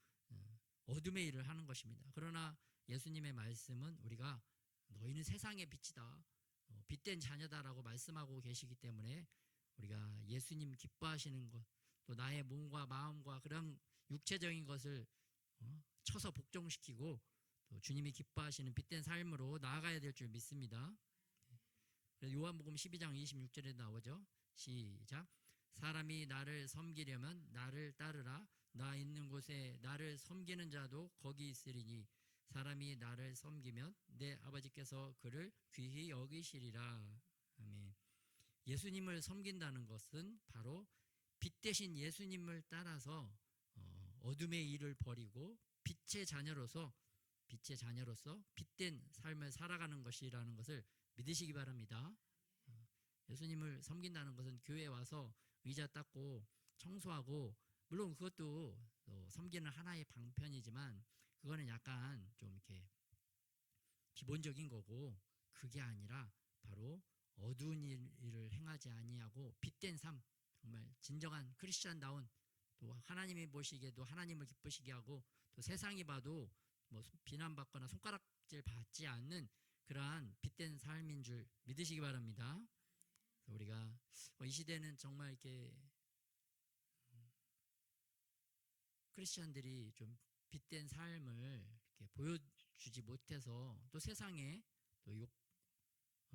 어둠의 일을 하는 것입니다. 그러나 예수님의 말씀은 우리가 너희는 세상의 빛이다, 빛된 자녀다라고 말씀하고 계시기 때문에 우리가 예수님 기뻐하시는 것, 또 나의 몸과 마음과 그런 육체적인 것을 쳐서 복종시키고 또 주님이 기뻐하시는 빛된 삶으로 나아가야 될 줄 믿습니다. 요한복음 12장 26절에 나오죠. 시작. 사람이 나를 섬기려면 나를 따르라. 나 있는 곳에 나를 섬기는 자도 거기 있으리니 사람이 나를 섬기면 내 아버지께서 그를 귀히 여기시리라. 아멘. 예수님을 섬긴다는 것은 바로 빛 대신 예수님을 따라서 어둠의 일을 버리고 빛의 자녀로서 빛된 삶을 살아가는 것이라는 것을 믿으시기 바랍니다. 예수님을 섬긴다는 것은 교회에 와서 의자 닦고 청소하고, 물론 그것도 섬기는 하나의 방편이지만 그거는 약간 좀 이렇게 기본적인 거고, 그게 아니라 바로 어두운 일을 행하지 아니하고 빛된 삶, 정말 진정한 크리스찬다운, 또 하나님이 보시기에도 하나님을 기쁘시게 하고 또 세상이 봐도 뭐 비난받거나 손가락질 받지 않는 그러한 빛된 삶인 줄 믿으시기 바랍니다. 우리가 이 시대는 정말 이렇게 크리스찬들이 좀 빛된 삶을 이렇게 보여주지 못해서 또 세상에 또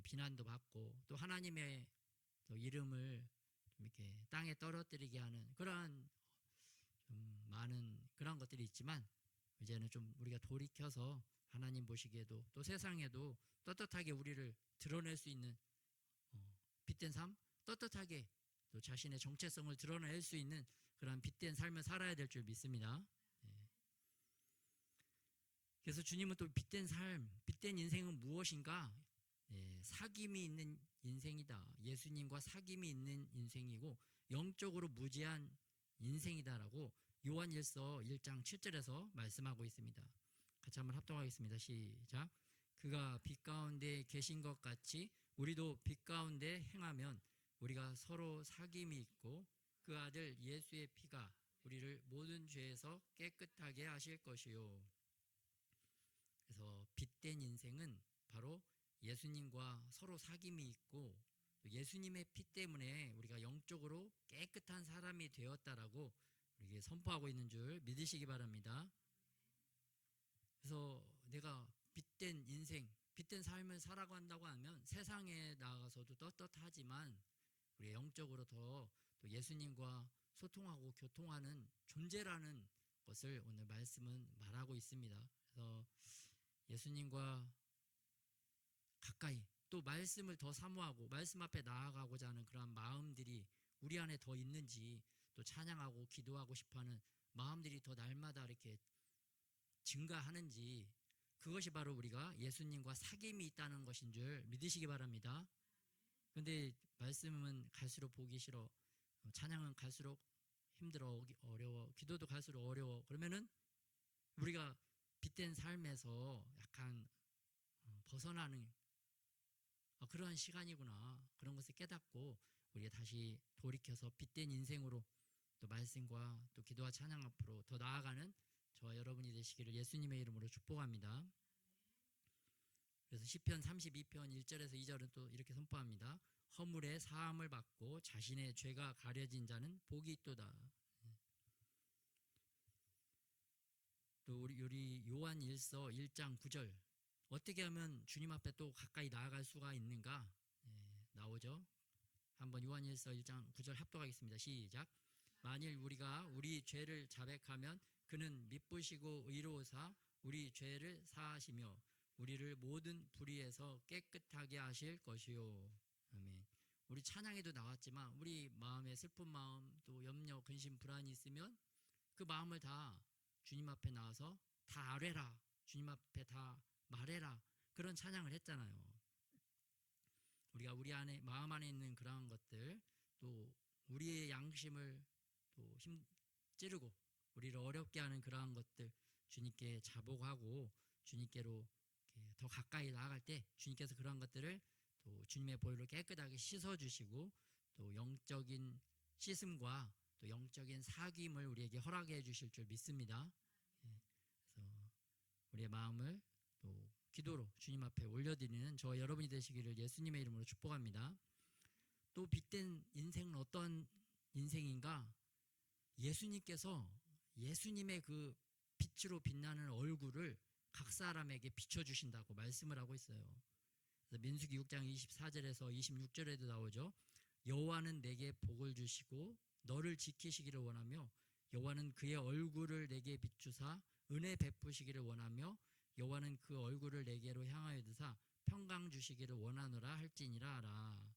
비난도 받고 또 하나님의 또 이름을 좀 이렇게 땅에 떨어뜨리게 하는 그러한 좀 많은 그런 것들이 있지만, 이제는 좀 우리가 돌이켜서 하나님 보시기에도 또 세상에도 떳떳하게 우리를 드러낼 수 있는 빛된 삶, 떳떳하게 또 자신의 정체성을 드러낼 수 있는 그런 빛된 삶을 살아야 될 줄 믿습니다. 그래서 주님은 또 빛된 삶, 빛된 인생은 무엇인가? 사귐이 있는 인생이다. 예수님과 사귐이 있는 인생이고 영적으로 무지한 인생이다라고 요한일서 1장 7절에서 말씀하고 있습니다. 같이 한번 합독하겠습니다. 시작. 그가 빛 가운데 계신 것 같이 우리도 빛 가운데 행하면 우리가 서로 사귐이 있고 그 아들 예수의 피가 우리를 모든 죄에서 깨끗하게 하실 것이요. 그래서 빛된 인생은 바로 예수님과 서로 사귐이 있고 예수님의 피 때문에 우리가 영적으로 깨끗한 사람이 되었다라고 우리에게 선포하고 있는 줄 믿으시기 바랍니다. 그래서 내가 빛된 인생, 빛된 삶을 살아간다고 하면 세상에 나가서도 떳떳하지만 우리 영적으로 더 또 예수님과 소통하고 교통하는 존재라는 것을 오늘 말씀은 말하고 있습니다. 그래서 예수님과 가까이 또 말씀을 더 사모하고 말씀 앞에 나아가고자 하는 그러한 마음들이 우리 안에 더 있는지, 또 찬양하고 기도하고 싶어하는 마음들이 더 날마다 이렇게 증가하는지, 그것이 바로 우리가 예수님과 사귐이 있다는 것인 줄 믿으시기 바랍니다. 근데 말씀은 갈수록 보기 싫어. 찬양은 갈수록 힘들어, 어려워. 기도도 갈수록 어려워. 그러면은 우리가 빛된 삶에서 약간 벗어나는 그러한 시간이구나. 그런 것을 깨닫고 우리가 다시 돌이켜서 빛된 인생으로 또 말씀과 또 기도와 찬양 앞으로 더 나아가는 저와 여러분이 되시기를 예수님의 이름으로 축복합니다. 그래서 시편 32편 1절에서 2절은 또 이렇게 선포합니다. 허물의 사함을 받고 자신의 죄가 가려진 자는 복이 있도다. 또 우리 요한 1서 1장 9절 어떻게 하면 주님 앞에 또 가까이 나아갈 수가 있는가? 나오죠. 한번 요한 1서 1장 9절 합독하겠습니다. 시작. 만일 우리가 우리 죄를 자백하면 그는 미쁘시고 의로우사 우리 죄를 사하시며 우리를 모든 불의에서 깨끗하게 하실 것이요. 아멘. 우리 찬양에도 나왔지만 우리 마음에 슬픈 마음 또 염려 근심 불안이 있으면 그 마음을 다 주님 앞에 나와서 다 아뢰라. 주님 앞에 다 말해라. 그런 찬양을 했잖아요. 우리가 우리 안에 마음 안에 있는 그러한 것들 또 우리의 양심을 또 찌르고 우리를 어렵게 하는 그러한 것들 주님께 자복하고 주님께로 더 가까이 나아갈 때 주님께서 그러한 것들을 또 주님의 보혈로 깨끗하게 씻어주시고 또 영적인 씻음과 또 영적인 사귐을 우리에게 허락해 주실 줄 믿습니다. 그래서 우리의 마음을 또 기도로 주님 앞에 올려드리는 저와 여러분이 되시기를 예수님의 이름으로 축복합니다. 또 빛된 인생은 어떤 인생인가? 예수님께서 예수님의 그 빛으로 빛나는 얼굴을 각 사람에게 비춰주신다고 말씀을 하고 있어요. 그래서 민수기 6장 24절에서 26절에도 나오죠. 여호와는 내게 복을 주시고 너를 지키시기를 원하며 여호와는 그의 얼굴을 내게 비추사 은혜 베푸시기를 원하며 여호와는 그 얼굴을 내게로 향하여 드사 평강 주시기를 원하노라 할지니라 하라.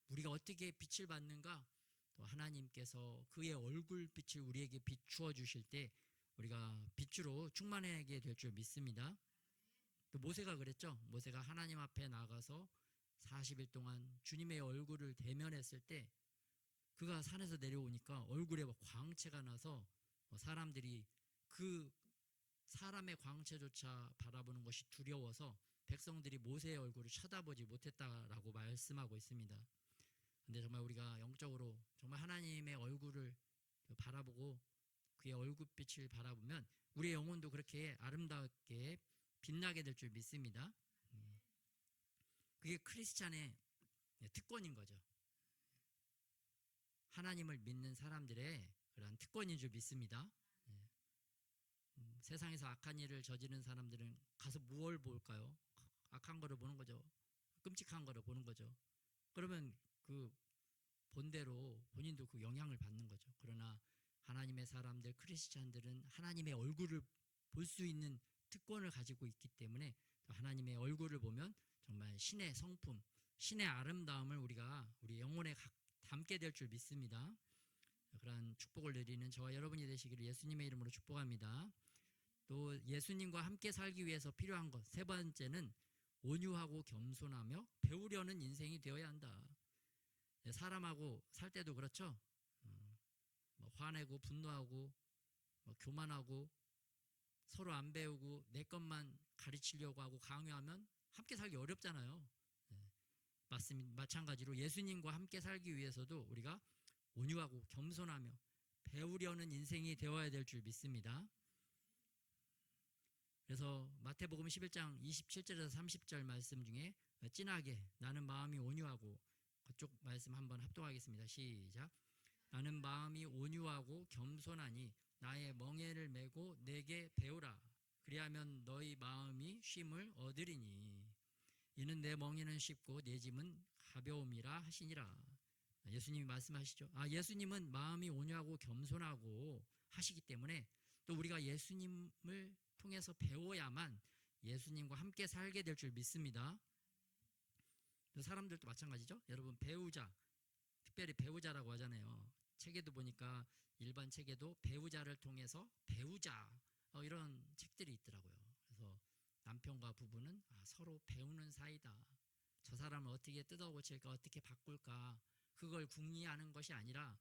우리가 어떻게 빛을 받는가? 또 하나님께서 그의 얼굴빛을 우리에게 비추어 주실 때 우리가 빛으로 충만하게 될 줄 믿습니다. 또 모세가 그랬죠. 모세가 하나님 앞에 나가서 40일 동안 주님의 얼굴을 대면했을 때 그가 산에서 내려오니까 얼굴에 광채가 나서 사람들이 그 사람의 광채조차 바라보는 것이 두려워서 백성들이 모세의 얼굴을 쳐다보지 못했다라고 말씀하고 있습니다. 근데 정말 우리가 영적으로 정말 하나님의 얼굴을 바라보고 그의 얼굴빛을 바라보면 우리의 영혼도 그렇게 아름답게 빛나게 될 줄 믿습니다. 그게 크리스찬의 특권인 거죠. 하나님을 믿는 사람들의 그런 특권인 줄 믿습니다. 세상에서 악한 일을 저지른 사람들은 가서 무엇을 볼까요? 악한 거를 보는 거죠. 끔찍한 거를 보는 거죠. 그러면 그 본대로 본인도 그 영향을 받는 거죠. 그러나 하나님의 사람들, 크리스찬들은 하나님의 얼굴을 볼 수 있는 특권을 가지고 있기 때문에 하나님의 얼굴을 보면 정말 신의 성품, 신의 아름다움을 우리가 우리 영혼에 담게 될 줄 믿습니다. 그러한 축복을 누리는 저와 여러분이 되시기를 예수님의 이름으로 축복합니다. 또 예수님과 함께 살기 위해서 필요한 것 세 번째는 온유하고 겸손하며 배우려는 인생이 되어야 한다. 사람하고 살 때도 그렇죠. 화내고 분노하고 교만하고 서로 안 배우고 내 것만 가르치려고 하고 강요하면 함께 살기 어렵잖아요. 마찬가지로 예수님과 함께 살기 위해서도 우리가 온유하고 겸손하며 배우려는 인생이 되어야 될 줄 믿습니다. 그래서 마태복음 11장 27절에서 30절 말씀 중에 진하게 나는 마음이 온유하고 그쪽 말씀 한번 합독하겠습니다. 시작. 나는 마음이 온유하고 겸손하니 나의 멍에를 메고 내게 배우라. 그리하면 너희 마음이 쉼을 얻으리니 이는 내 멍에는 쉽고 내 짐은 가벼움이라 하시니라. 예수님이 말씀하시죠. 예수님은 마음이 온유하고 겸손하고 하시기 때문에 또 우리가 예수님을 통해서 배워야만 예수님과 함께 살게 될 줄 믿습니다. 사람들도 마찬가지죠. 여러분 배우자, 특별히 배우자라고 하잖아요. 책에도 보니까 일반 책에도 배우자를 통해서 배우자 이런 책들이 있더라고요. 그래서 남편과 부부는 서로 배우는 사이다. 저 사람을 어떻게 뜯어고칠까, 어떻게 바꿀까, 그걸 궁리하는 것이 아니라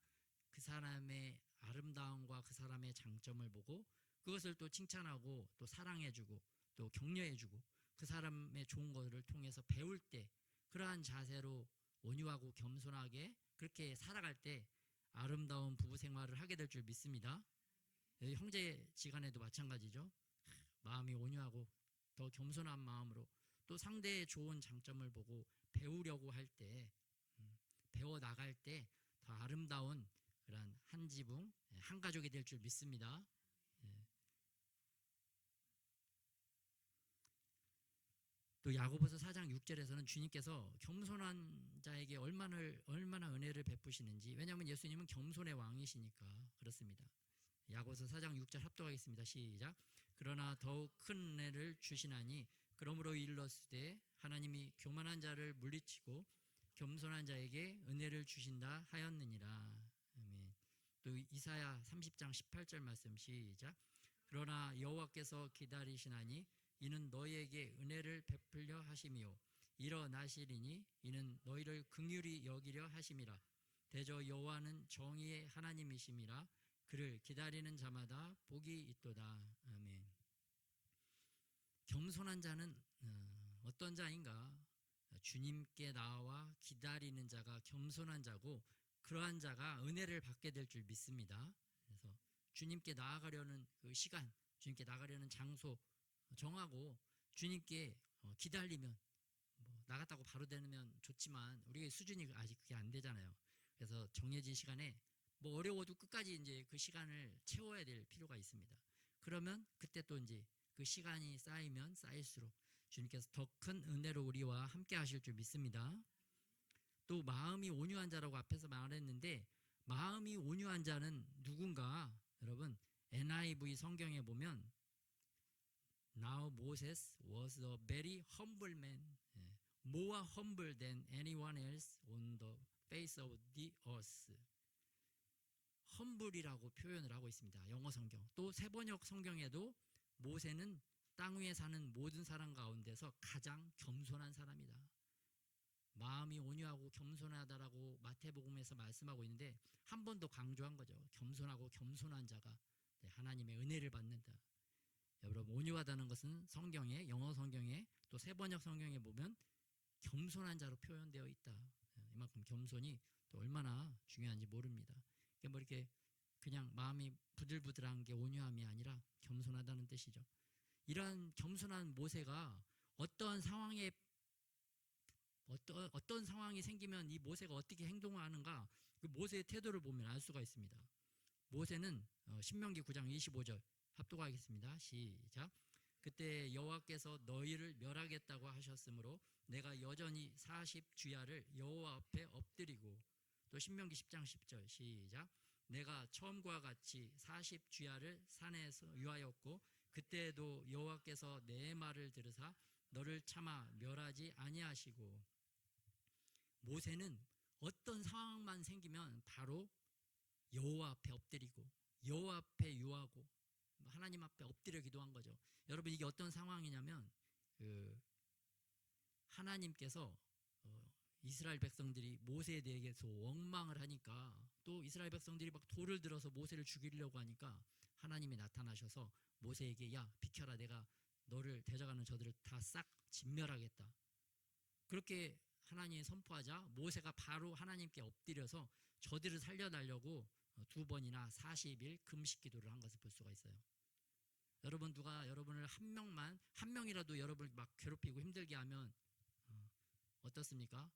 그 사람의 아름다움과 그 사람의 장점을 보고 그것을 또 칭찬하고 또 사랑해주고 또 격려해주고 그 사람의 좋은 것을 통해서 배울 때, 그러한 자세로 온유하고 겸손하게 그렇게 살아갈 때 아름다운 부부 생활을 하게 될 줄 믿습니다. 형제지간에도 마찬가지죠. 마음이 온유하고 더 겸손한 마음으로 또 상대의 좋은 장점을 보고 배우려고 할 때, 배워 나갈 때 더 아름다운 그런 한 지붕, 한 가족이 될 줄 믿습니다. 또 야고보서 4장 6절에서는 주님께서 겸손한 자에게 얼마나 은혜를 베푸시는지, 왜냐하면 예수님은 겸손의 왕이시니까 그렇습니다. 야고보서 4장 6절 합독하겠습니다. 시작. 그러나 더욱 큰 은혜를 주시나니 그러므로 일렀으되 하나님이 교만한 자를 물리치고 겸손한 자에게 은혜를 주신다 하였느니라. 아멘. 또 이사야 30장 18절 말씀 시작. 그러나 여호와께서 기다리시나니 이는 너희에게 은혜를 베풀려 하심이요 일어나시리니 이는 너희를 긍휼히 여기려 하심이라. 대저 여호와는 정의의 하나님이심이라. 그를 기다리는 자마다 복이 있도다. 아멘. 겸손한 자는 어떤 자인가? 주님께 나와 기다리는 자가 겸손한 자고, 그러한 자가 은혜를 받게 될 줄 믿습니다. 그래서 주님께 나아가려는 그 시간, 주님께 나가려는 장소 정하고 주님께 기다리면, 나갔다고 바로 되면 좋지만 우리의 수준이 아직 그게 안 되잖아요. 그래서 정해진 시간에 어려워도 끝까지 이제 그 시간을 채워야 될 필요가 있습니다. 그러면 그때 또 이제 그 시간이 쌓이면 쌓일수록 주님께서 더 큰 은혜로 우리와 함께 하실 줄 믿습니다. 또 마음이 온유한 자라고 앞에서 말했는데, 마음이 온유한 자는 누군가? 여러분, NIV 성경에 보면 Now Moses was a very humble man, more humble than anyone else on the face of the earth. humble이라고 표현을 하고 있습니다. 영어 성경. 또 세번역 성경에도 모세는 땅 위에 사는 모든 사람 가운데서 가장 겸손한 사람이다. 마음이 온유하고 겸손하다라고 마태복음에서 말씀하고 있는데 한 번 더 강조한 거죠. 겸손하고 겸손한 자가 하나님의 은혜를 받는다. 여러분, 온유하다는 것은 성경에, 영어 성경에 또 세번역 성경에 보면 겸손한 자로 표현되어 있다. 이만큼 겸손이 또 얼마나 중요한지 모릅니다. 이렇게 그냥 마음이 부들부들한 게 온유함이 아니라 겸손하다는 뜻이죠. 이러한 겸손한 모세가 어떤 상황이 생기면 이 모세가 어떻게 행동하는가, 그 모세의 태도를 보면 알 수가 있습니다. 모세는 신명기 9장 25절 합독하겠습니다. 시작. 그때 여호와께서 너희를 멸하겠다고 하셨으므로 내가 여전히 40주야를 여호와 앞에 엎드리고, 또 신명기 10장 10절 시작. 내가 처음과 같이 40주야를 산에서 유하였고 그때에도 여호와께서 내 말을 들으사 너를 차마 멸하지 아니하시고. 모세는 어떤 상황만 생기면 바로 여호와 앞에 엎드리고 여호와 앞에 유하고 하나님 앞에 엎드려 기도한 거죠. 여러분, 이게 어떤 상황이냐면 하나님께서 이스라엘 백성들이 모세에 대해서 원망을 하니까, 또 이스라엘 백성들이 막 돌을 들어서 모세를 죽이려고 하니까 하나님이 나타나셔서 모세에게 야 비켜라, 내가 너를 대적하는 저들을 다 싹 진멸하겠다. 그렇게 하나님이 선포하자 모세가 바로 하나님께 엎드려서 저들을 살려달라고 2번이나 40일 금식 기도를 한 것을 볼 수가 있어요. 여러분, 누가 여러분을 한 명이라도 여러분을 막 괴롭히고 힘들게 하면 어떻습니까?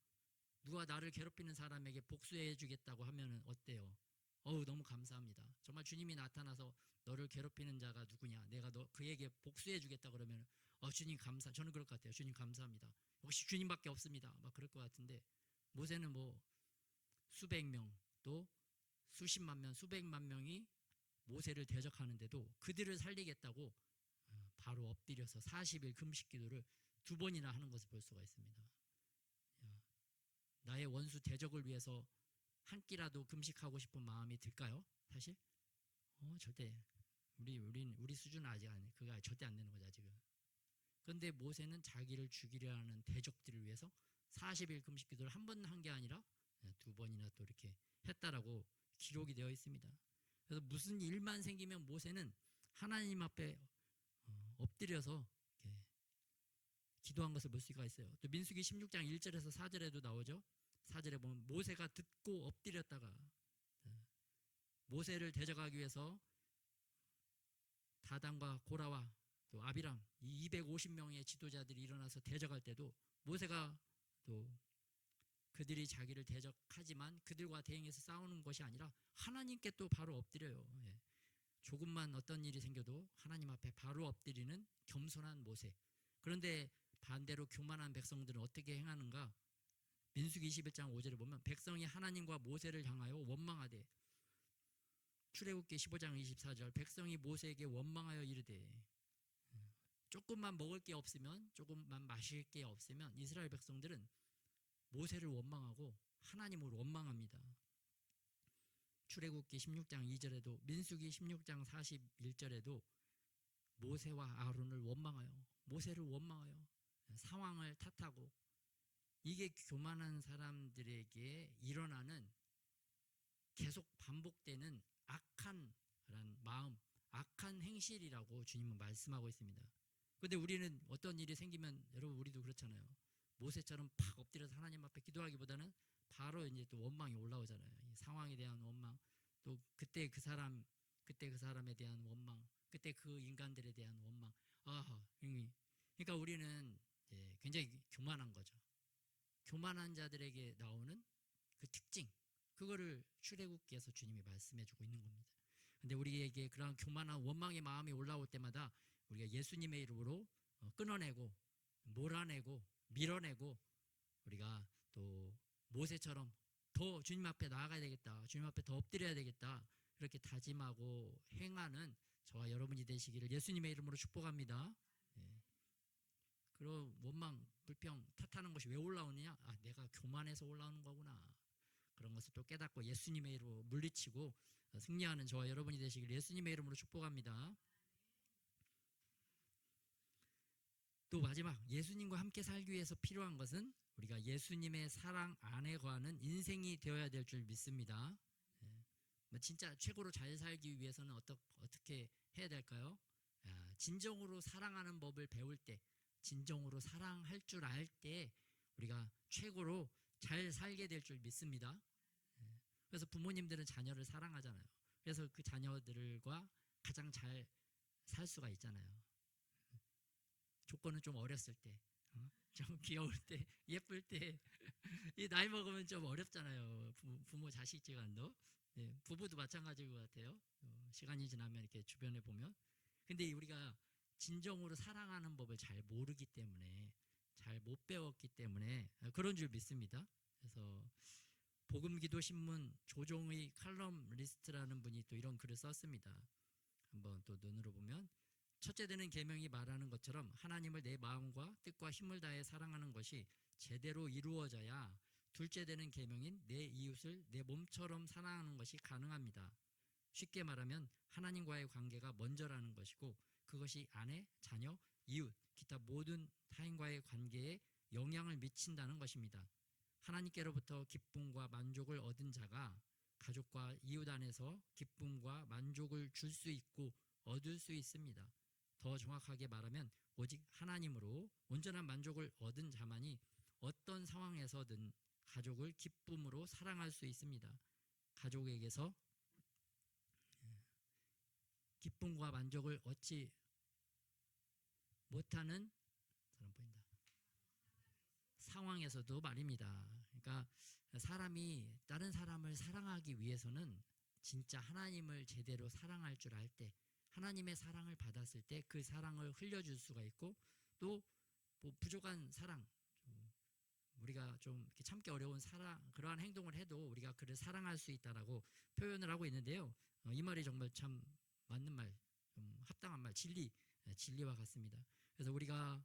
누가 나를 괴롭히는 사람에게 복수해 주겠다고 하면 어때요? 너무 감사합니다. 정말 주님이 나타나서 너를 괴롭히는 자가 누구냐, 내가 그에게 복수해 주겠다 그러면 주님 감사. 저는 그럴 것 같아요. 주님 감사합니다. 역시 주님밖에 없습니다. 막 그럴 것 같은데, 모세는 수백 명, 또 수십만 명, 수백만 명이 모세를 대적하는데도 그들을 살리겠다고 바로 엎드려서 40일 금식 기도를 2번이나 하는 것을 볼 수가 있습니다. 나의 원수 대적을 위해서 한 끼라도 금식하고 싶은 마음이 들까요? 사실? 절대. 우리 수준은 아직 그가 절대 안 되는 거죠, 지금. 그런데 모세는 자기를 죽이려 하는 대적들을 위해서 40일 금식 기도를 한 번 한 게 아니라 2번이나 또 이렇게 했다라고 기록이 되어 있습니다. 그래서 무슨 일만 생기면 모세는 하나님 앞에 엎드려서 이렇게 기도한 것을 볼 수가 있어요. 또 민수기 16장 1절에서 4절에도 나오죠. 4절에 보면 모세가 듣고 엎드렸다가 모세를 대적하기 위해서 다단과 고라와 또 아비람 이 250명의 지도자들이 일어나서 대적할 때도 모세가 또 그들이 자기를 대적하지만 그들과 대응해서 싸우는 것이 아니라 하나님께 또 바로 엎드려요. 예. 조금만 어떤 일이 생겨도 하나님 앞에 바로 엎드리는 겸손한 모세. 그런데 반대로 교만한 백성들은 어떻게 행하는가? 민수기 21장 5절에 보면 백성이 하나님과 모세를 향하여 원망하되, 출애굽기 15장 24절 백성이 모세에게 원망하여 이르되, 조금만 먹을 게 없으면, 조금만 마실 게 없으면 이스라엘 백성들은 모세를 원망하고 하나님을 원망합니다. 출애굽기 16장 2절에도 민수기 16장 41절에도 모세와 아론을 원망하여, 모세를 원망하여 상황을 탓하고, 이게 교만한 사람들에게 일어나는 계속 반복되는 악한 마음, 악한 행실이라고 주님은 말씀하고 있습니다. 그런데 우리는 어떤 일이 생기면, 여러분 우리도 그렇잖아요. 모세처럼 팍 엎드려서 하나님 앞에 기도하기보다는 바로 이제 또 원망이 올라오잖아요. 이 상황에 대한 원망, 또 그때 그 사람에 대한 원망, 그때 그 인간들에 대한 원망. 그러니까 우리는 굉장히 교만한 거죠. 교만한 자들에게 나오는 그 특징, 그거를 출애굽기에서 주님이 말씀해주고 있는 겁니다. 근데 우리에게 그런 교만한 원망의 마음이 올라올 때마다 우리가 예수님의 이름으로 끊어내고, 몰아내고, 밀어내고, 우리가 또 모세처럼 더 주님 앞에 나아가야 되겠다, 주님 앞에 더 엎드려야 되겠다, 그렇게 다짐하고 행하는 저와 여러분이 되시기를 예수님의 이름으로 축복합니다. 그런 원망, 불평, 탓하는 것이 왜 올라오느냐? 내가 교만해서 올라오는 거구나. 그런 것을 또 깨닫고 예수님의 이름으로 물리치고 승리하는 저와 여러분이 되시기를 예수님의 이름으로 축복합니다. 또 마지막, 예수님과 함께 살기 위해서 필요한 것은 우리가 예수님의 사랑 안에 거하는 인생이 되어야 될 줄 믿습니다. 진짜 최고로 잘 살기 위해서는 어떻게 해야 될까요? 진정으로 사랑하는 법을 배울 때, 진정으로 사랑할 줄 알 때 우리가 최고로 잘 살게 될 줄 믿습니다. 그래서 부모님들은 자녀를 사랑하잖아요. 그래서 그 자녀들과 가장 잘 살 수가 있잖아요. 조건은 좀 어렸을 때, 좀 귀여울 때, 예쁠 때, 이 나이 먹으면 좀 어렵잖아요. 부모 자식 지간도. 부부도 마찬가지인 것 같아요. 시간이 지나면 이렇게 주변에 보면. 근데 우리가 진정으로 사랑하는 법을 잘 모르기 때문에, 잘 못 배웠기 때문에 그런 줄 믿습니다. 그래서 복음기도 신문 조종의 칼럼리스트라는 분이 또 이런 글을 썼습니다. 한번 또 눈으로 보면, 첫째 되는 계명이 말하는 것처럼 하나님을 내 마음과 뜻과 힘을 다해 사랑하는 것이 제대로 이루어져야 둘째 되는 계명인 내 이웃을 내 몸처럼 사랑하는 것이 가능합니다. 쉽게 말하면 하나님과의 관계가 먼저라는 것이고, 그것이 아내, 자녀, 이웃, 기타 모든 타인과의 관계에 영향을 미친다는 것입니다. 하나님께로부터 기쁨과 만족을 얻은 자가 가족과 이웃 안에서 기쁨과 만족을 줄 수 있고 얻을 수 있습니다. 더 정확하게 말하면 오직 하나님으로 온전한 만족을 얻은 자만이 어떤 상황에서든 가족을 기쁨으로 사랑할 수 있습니다. 가족에게서 기쁨과 만족을 얻지 못하는 상황에서도 말입니다. 그러니까 사람이 다른 사람을 사랑하기 위해서는 진짜 하나님을 제대로 사랑할 줄 알 때, 하나님의 사랑을 받았을 때 그 사랑을 흘려줄 수가 있고, 또 뭐 부족한 사랑, 우리가 좀 이렇게 참기 어려운 사랑, 그러한 행동을 해도 우리가 그를 사랑할 수 있다라고 표현을 하고 있는데요. 이 말이 정말 참 맞는 말, 좀 합당한 말, 진리와 같습니다. 그래서 우리가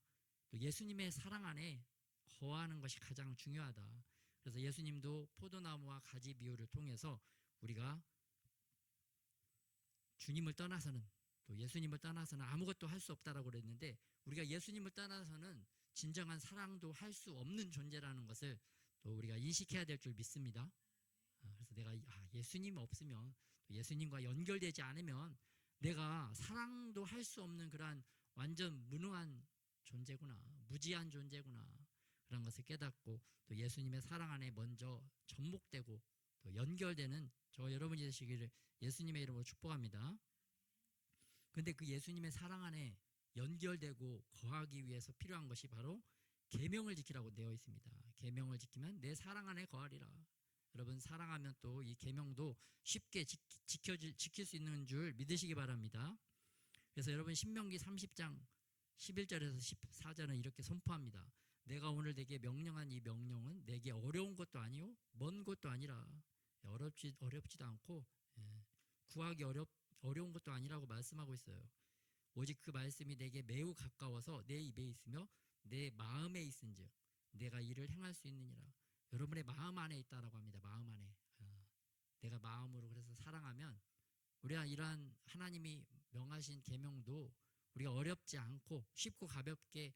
또 예수님의 사랑 안에 거하는 것이 가장 중요하다. 그래서 예수님도 포도나무와 가지 비유를 통해서 우리가 주님을 떠나서는, 또 예수님을 떠나서는 아무것도 할 수 없다라고 그랬는데, 우리가 예수님을 떠나서는 진정한 사랑도 할 수 없는 존재라는 것을 또 우리가 인식해야 될 줄 믿습니다. 그래서 내가 예수님 없으면, 예수님과 연결되지 않으면 내가 사랑도 할 수 없는 그러한 완전 무능한 존재구나, 무지한 존재구나, 그런 것을 깨닫고 또 예수님의 사랑 안에 먼저 접목되고 또 연결되는 저 여러분이 되시기를 예수님의 이름으로 축복합니다. 근데 그 예수님의 사랑 안에 연결되고 거하기 위해서 필요한 것이 바로 계명을 지키라고 되어 있습니다. 계명을 지키면 내 사랑 안에 거하리라. 여러분, 사랑하면 또 이 계명도 쉽게 지킬 수 있는 줄 믿으시기 바랍니다. 그래서 여러분, 신명기 30장 11절에서 14절은 이렇게 선포합니다. 내가 오늘 내게 명령한 이 명령은 내게 어려운 것도 아니요 먼 것도 아니라, 어렵지도 않고 구하기 어려운 것도 아니라고 말씀하고 있어요. 오직 그 말씀이 내게 매우 가까워서 내 입에 있으며 내 마음에 있은즉 내가 이를 행할 수 있느니라. 여러분의 마음 안에 있다라고 합니다. 마음 안에. 내가 마음으로 그래서 사랑하면 우리가 이러한 하나님이 명하신 계명도 우리가 어렵지 않고 쉽고 가볍게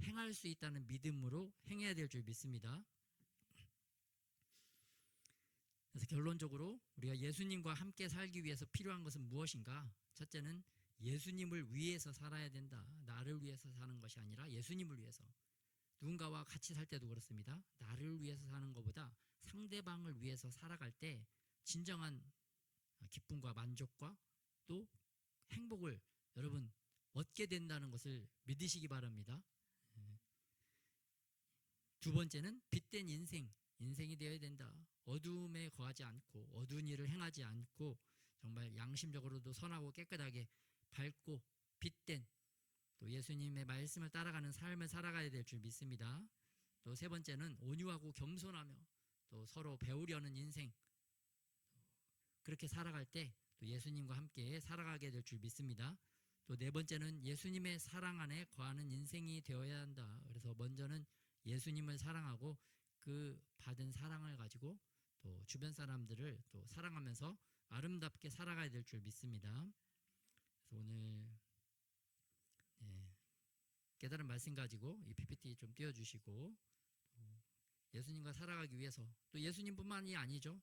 행할 수 있다는 믿음으로 행해야 될 줄 믿습니다. 그래서 결론적으로 우리가 예수님과 함께 살기 위해서 필요한 것은 무엇인가? 첫째는 예수님을 위해서 살아야 된다. 나를 위해서 사는 것이 아니라 예수님을 위해서. 누군가와 같이 살 때도 그렇습니다. 나를 위해서 사는 것보다 상대방을 위해서 살아갈 때 진정한 기쁨과 만족과 또 행복을 여러분 얻게 된다는 것을 믿으시기 바랍니다. 두 번째는 빛된 인생이 되어야 된다. 어두움에 거하지 않고 어두운 일을 행하지 않고 정말 양심적으로도 선하고 깨끗하게 밝고 빛된 또 예수님의 말씀을 따라가는 삶을 살아가야 될 줄 믿습니다. 또 세 번째는 온유하고 겸손하며 또 서로 배우려는 인생, 그렇게 살아갈 때 또 예수님과 함께 살아가게 될 줄 믿습니다. 또 네 번째는 예수님의 사랑 안에 거하는 인생이 되어야 한다. 그래서 먼저는 예수님을 사랑하고 그 받은 사랑을 가지고 또 주변 사람들을 또 사랑하면서 아름답게 살아가야 될 줄 믿습니다. 그래서 오늘 깨달은 말씀 가지고 이 PPT 좀 띄워주시고, 예수님과 살아가기 위해서 또 예수님뿐만이 아니죠.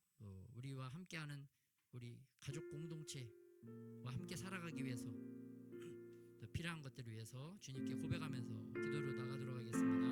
우리와 함께하는 우리 가족 공동체와 함께 살아가기 위해서 또 필요한 것들을 위해서 주님께 고백하면서 기도로 나가도록 하겠습니다.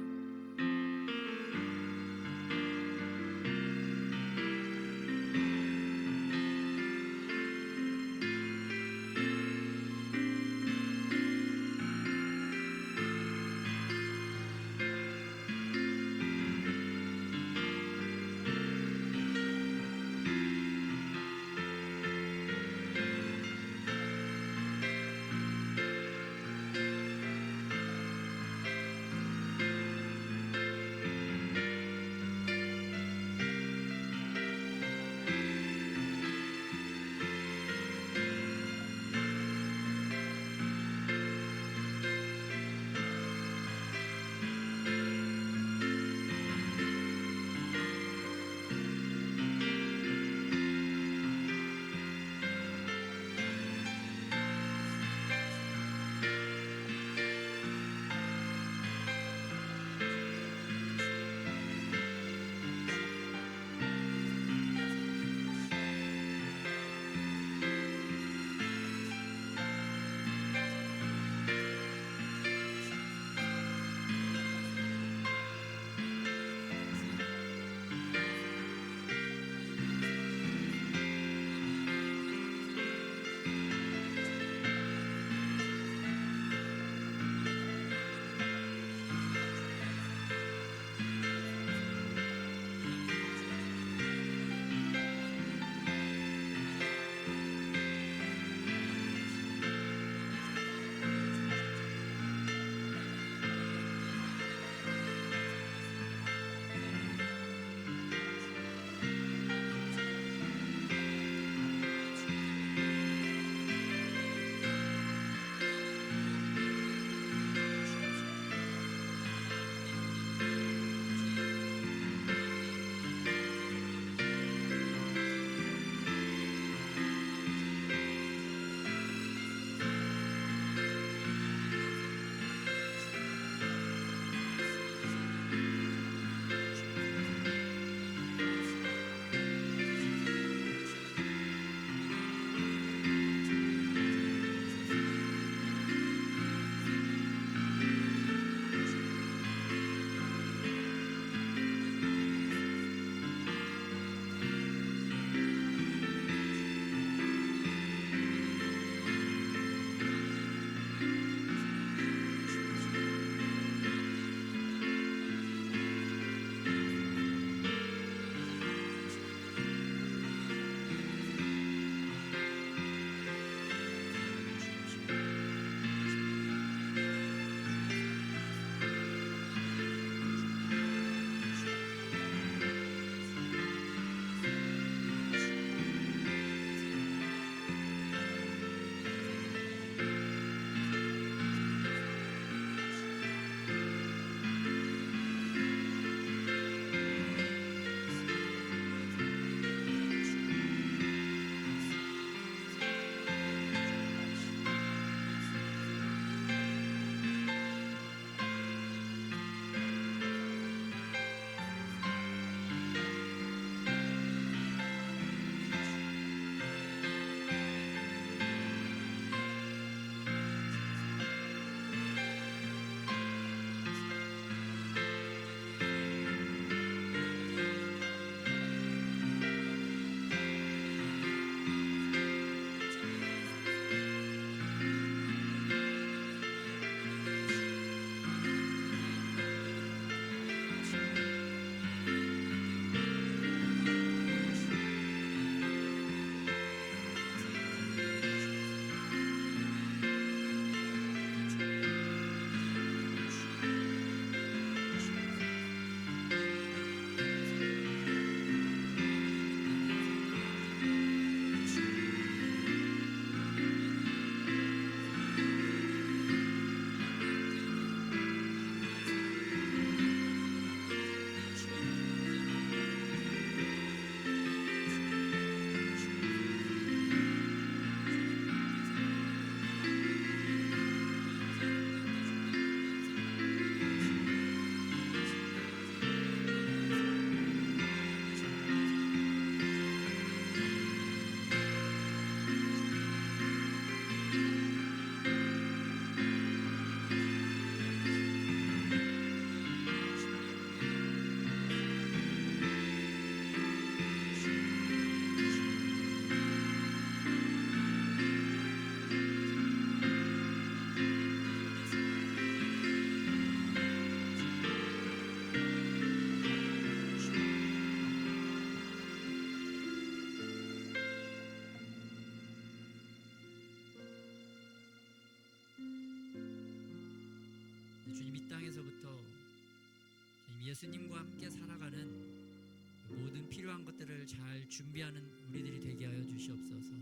예수님과 함께 살아가는 모든 필요한 것들을 잘 준비하는 우리들이 되게 하여 주시옵소서.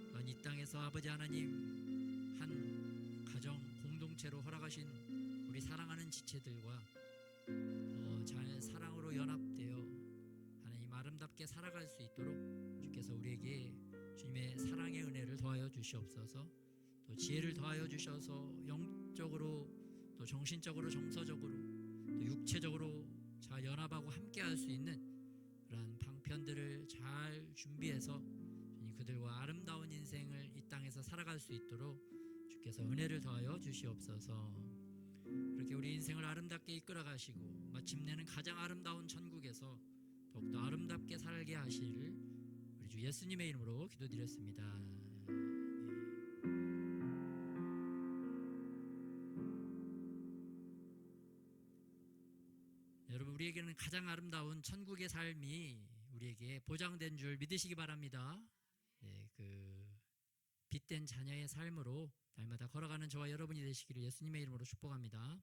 또한 이 땅에서 아버지 하나님 한 가정 공동체로 허락하신 우리 사랑하는 지체들과 잘 사랑으로 연합되어 하나님 아름답게 살아갈 수 있도록 주께서 우리에게 주님의 사랑의 은혜를 더하여 주시옵소서. 또 지혜를 더하여 주셔서 영적으로 또 정신적으로 정서적으로 또 육체적으로 잘 연합하고 함께 할 수 있는 그러한 방편들을 잘 준비해서 주님 그들과 아름다운 인생을 이 땅에서 살아갈 수 있도록 주께서 은혜를 더하여 주시옵소서. 그렇게 우리 인생을 아름답게 이끌어 가시고 마침내는 가장 아름다운 천국에서 더욱더 아름답게 살게 하시를 우리 주 예수님의 이름으로 기도드렸습니다. 여러분, 우리에게는 가장 아름다운 천국의 삶이 우리에게 보장된 줄 믿으시기 바랍니다. 그 빛된 자녀의 삶으로 날마다 걸어가는 저와 여러분이 되시기를 예수님의 이름으로 축복합니다.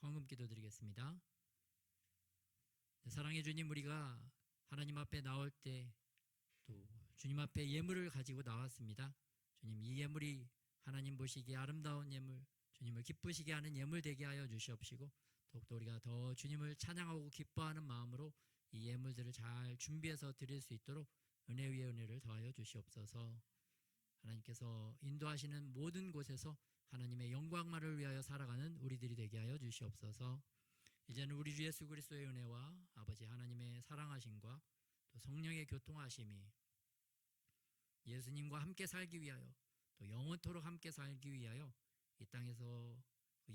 헌금 기도드리겠습니다. 사랑해 주님, 우리가 하나님 앞에 나올 때 또 주님 앞에 예물을 가지고 나왔습니다. 주님, 이 예물이 하나님 보시기에 아름다운 예물, 주님을 기쁘시게 하는 예물 되게 하여 주시옵시고 더욱더 우리가 더 주님을 찬양하고 기뻐하는 마음으로 이 예물들을 잘 준비해서 드릴 수 있도록 은혜 위에 은혜를 더하여 주시옵소서. 하나님께서 인도하시는 모든 곳에서 하나님의 영광만을 위하여 살아가는 우리들이 되게 하여 주시옵소서. 이제는 우리 주 예수 그리스도의 은혜와 아버지 하나님의 사랑하심과 또 성령의 교통하심이 예수님과 함께 살기 위하여 또 영원토록 함께 살기 위하여 이 땅에서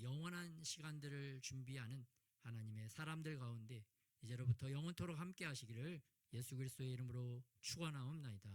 영원한 시간들을 준비하는 하나님의 사람들 가운데 이제로부터 영원토록 함께 하시기를 예수 그리스도의 이름으로 축원하옵나이다.